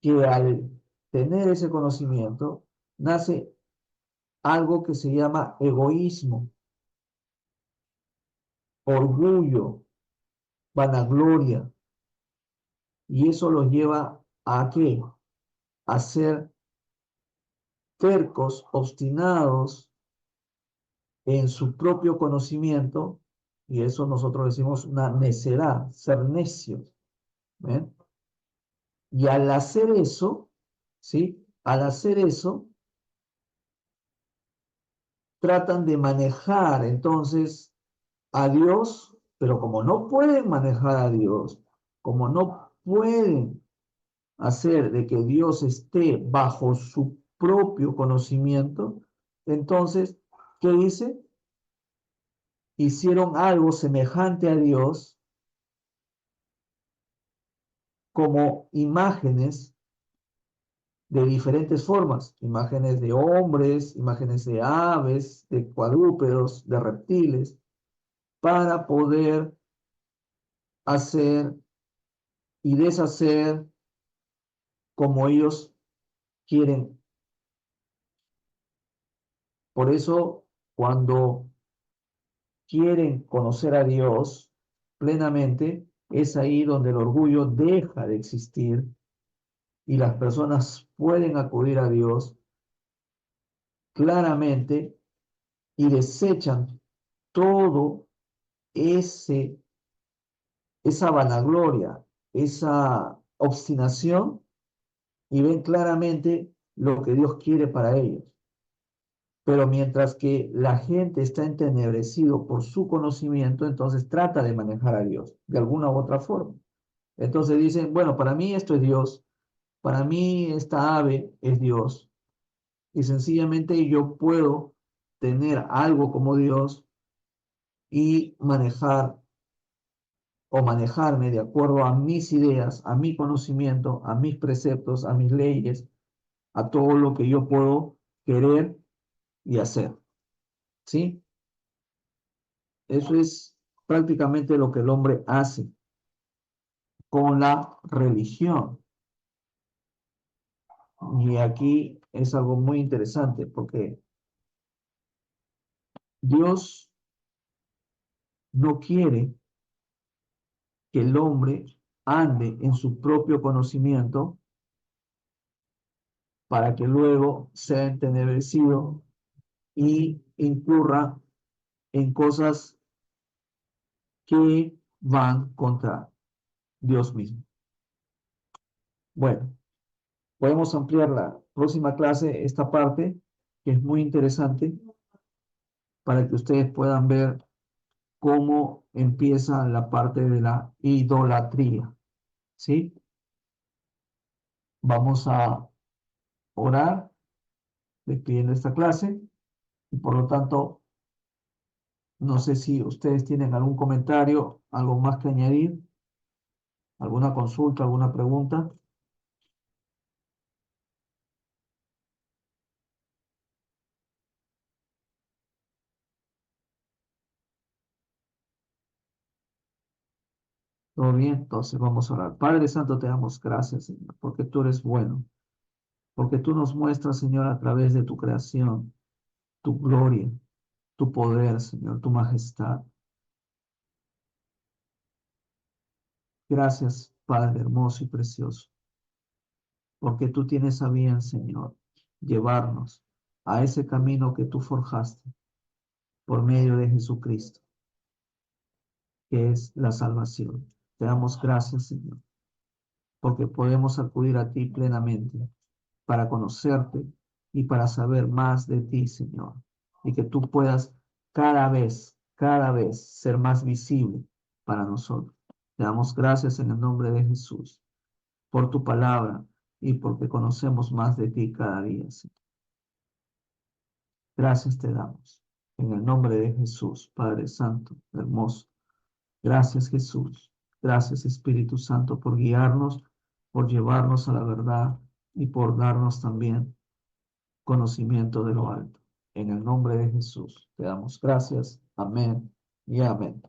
Speaker 1: que al tener ese conocimiento nace algo que se llama egoísmo, orgullo, vanagloria, y eso los lleva ¿a qué? A ser tercos, obstinados en su propio conocimiento, y eso nosotros decimos una necedad, ser necios. ¿Ven? Y al hacer eso, ¿sí? Al hacer eso, tratan de manejar entonces a Dios, pero como no pueden manejar a Dios, como no pueden hacer de que Dios esté bajo su propio conocimiento, entonces, ¿qué dice? Hicieron algo semejante a Dios como imágenes de diferentes formas, imágenes de hombres, imágenes de aves, de cuadrúpedos, de reptiles, para poder hacer y deshacer como ellos quieren. Por eso, cuando quieren conocer a Dios plenamente, es ahí donde el orgullo deja de existir y las personas pueden acudir a Dios claramente y desechan todo ese esa vanagloria, esa obstinación y ven claramente lo que Dios quiere para ellos. Pero mientras que la gente está entenebrecido por su conocimiento, entonces trata de manejar a Dios de alguna u otra forma. Entonces dicen, bueno, para mí esto es Dios, para mí esta ave es Dios, y sencillamente yo puedo tener algo como Dios y manejar o manejarme de acuerdo a mis ideas, a mi conocimiento, a mis preceptos, a mis leyes, a todo lo que yo puedo querer y hacer. ¿Sí? Eso es prácticamente lo que el hombre hace con la religión. Y aquí es algo muy interesante porque Dios no quiere que el hombre ande en su propio conocimiento para que luego sea entenebrecido y incurra en cosas que van contra Dios mismo. Bueno, podemos ampliar la próxima clase esta parte, que es muy interesante, para que ustedes puedan ver cómo empieza la parte de la idolatría. ¿Sí? Vamos a orar despidiendo esta clase y por lo tanto, no sé si ustedes tienen algún comentario, algo más que añadir, alguna consulta, alguna pregunta. Todo bien, entonces vamos a orar. Padre Santo, te damos gracias, Señor, porque tú eres bueno, porque tú nos muestras, Señor, a través de tu creación, tu gloria, tu poder, Señor, tu majestad. Gracias, Padre hermoso y precioso, porque tú tienes a bien, Señor, llevarnos a ese camino que tú forjaste por medio de Jesucristo, que es la salvación. Te damos gracias, Señor, porque podemos acudir a ti plenamente para conocerte y para saber más de ti, Señor, y que tú puedas cada vez ser más visible para nosotros. Te damos gracias en el nombre de Jesús por tu palabra y porque conocemos más de ti cada día, Señor. Gracias te damos. En el nombre de Jesús, Padre Santo, hermoso. Gracias, Jesús. Gracias, Espíritu Santo, por guiarnos, por llevarnos a la verdad y por darnos también conocimiento de lo alto. En el nombre de Jesús, te damos gracias. Amén y amén.